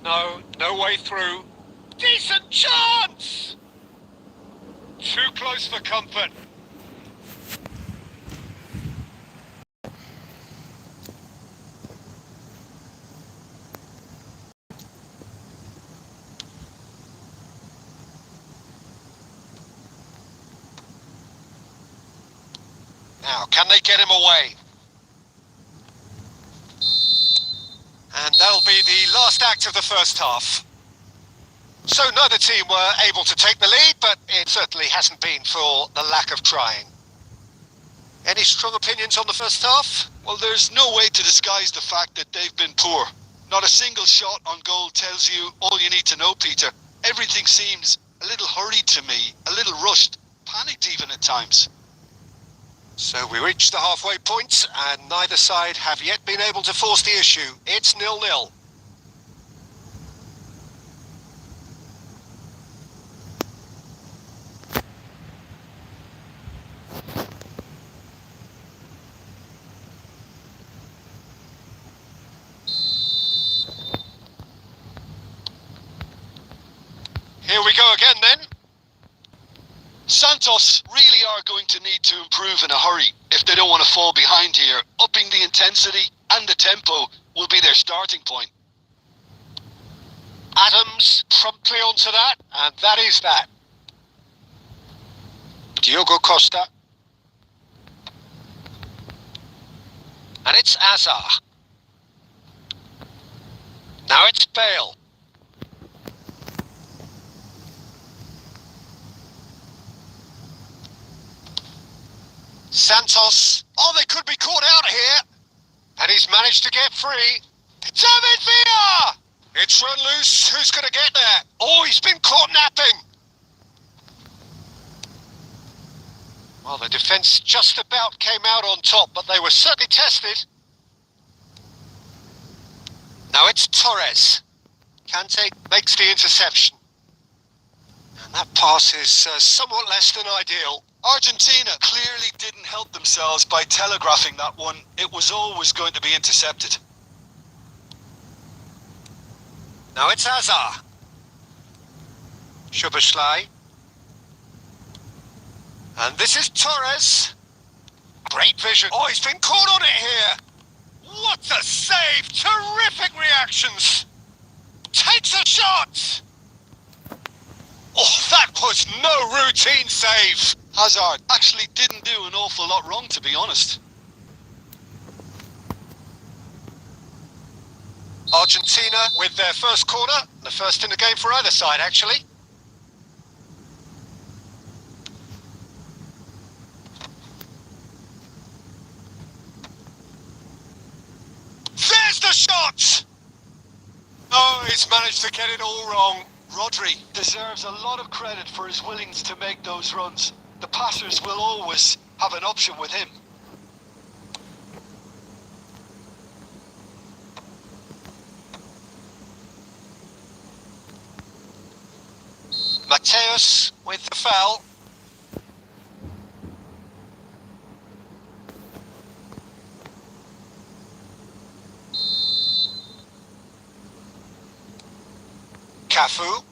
No way through. Decent chance! Too close for comfort. Now, can they get him away? And that'll be the last act of the first half. So neither team were able to take the lead, but it certainly hasn't been for the lack of trying. Any strong opinions on the first half? Well, there's no way to disguise the fact that they've been poor. Not a single shot on goal tells you all you need to know, Peter. Everything seems a little hurried to me, a little rushed, panicked even at times. So we reached the halfway point, and neither side have yet been able to force the issue. It's 0-0. Here we go again then. Santos really are going to need to improve in a hurry if they don't want to fall behind here. Upping the intensity and the tempo will be their starting point. Adams promptly onto that, and that is that. Diogo Costa. And it's Azar. Now it's Bale. Santos. Oh, they could be caught out here. And he's managed to get free. David Villa! It's run loose. Who's going to get there? Oh, he's been caught napping. Well, the defence just about came out on top, but they were certainly tested. Now it's Torres. Kante makes the interception. And that pass is somewhat less than ideal. Argentina clearly didn't help themselves by telegraphing that one. It was always going to be intercepted. Now it's Azar. Szoboszlai. And this is Torres. Great vision. Oh, he's been caught on it here. What a save! Terrific reactions. Takes a shot. Oh, that was no routine save. Hazard actually didn't do an awful lot wrong, to be honest. Argentina with their first corner. The first in the game for either side, actually. There's the shot! Oh, he's managed to get it all wrong. Rodri deserves a lot of credit for his willingness to make those runs. The passers will always have an option with him. Mateus with the foul. Cafu.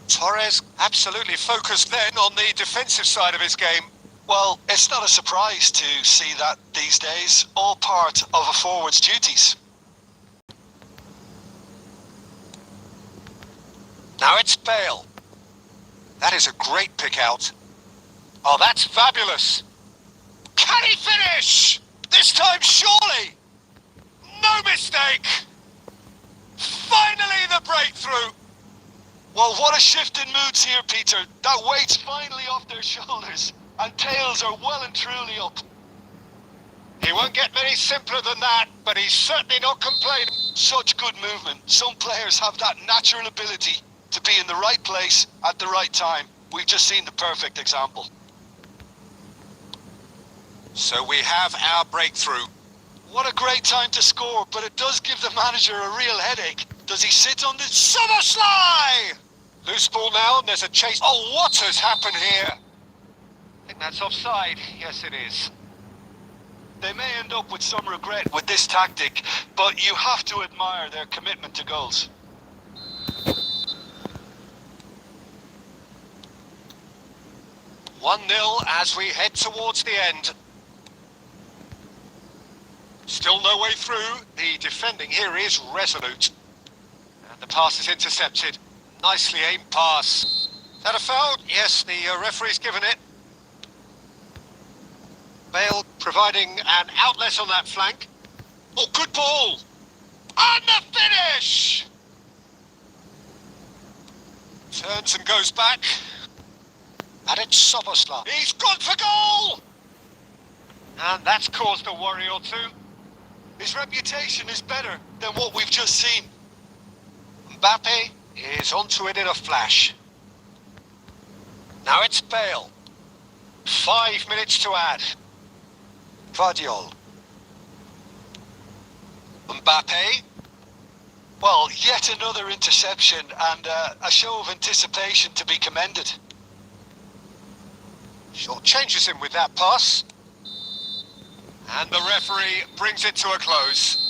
Torres absolutely focused then on the defensive side of his game. Well, it's not a surprise to see that these days, all part of a forward's duties. Now it's Bale. That is a great pick out. Oh, that's fabulous. Can he finish? This time, surely. No mistake. Finally, the breakthrough. Well, what a shift in moods here, Peter. That weight's finally off their shoulders, and tails are well and truly up. He won't get many simpler than that, but he's certainly not complaining. Such good movement. Some players have that natural ability to be in the right place at the right time. We've just seen the perfect example. So we have our breakthrough. What a great time to score, but it does give the manager a real headache. Does he sit on this? Szoboszlai! Loose ball now, and there's a chase. Oh, what has happened here? I think that's offside. Yes, it is. They may end up with some regret with this tactic, but you have to admire their commitment to goals. One 0 as we head towards the end. Still no way through. The defending here is resolute. And the pass is intercepted. Nicely aimed pass. Is that a foul? Yes, the referee's given it. Bale providing an outlet on that flank. Oh, good ball! And the finish! Turns and goes back. And it's Szoboszlai. He's gone for goal! And that's caused a worry or two. His reputation is better than what we've just seen. Mbappe is onto it in a flash. Now it's Bale. 5 minutes to add. Guardiola. Mbappe. Well, yet another interception and a show of anticipation to be commended. Short changes him with that pass. And the referee brings it to a close.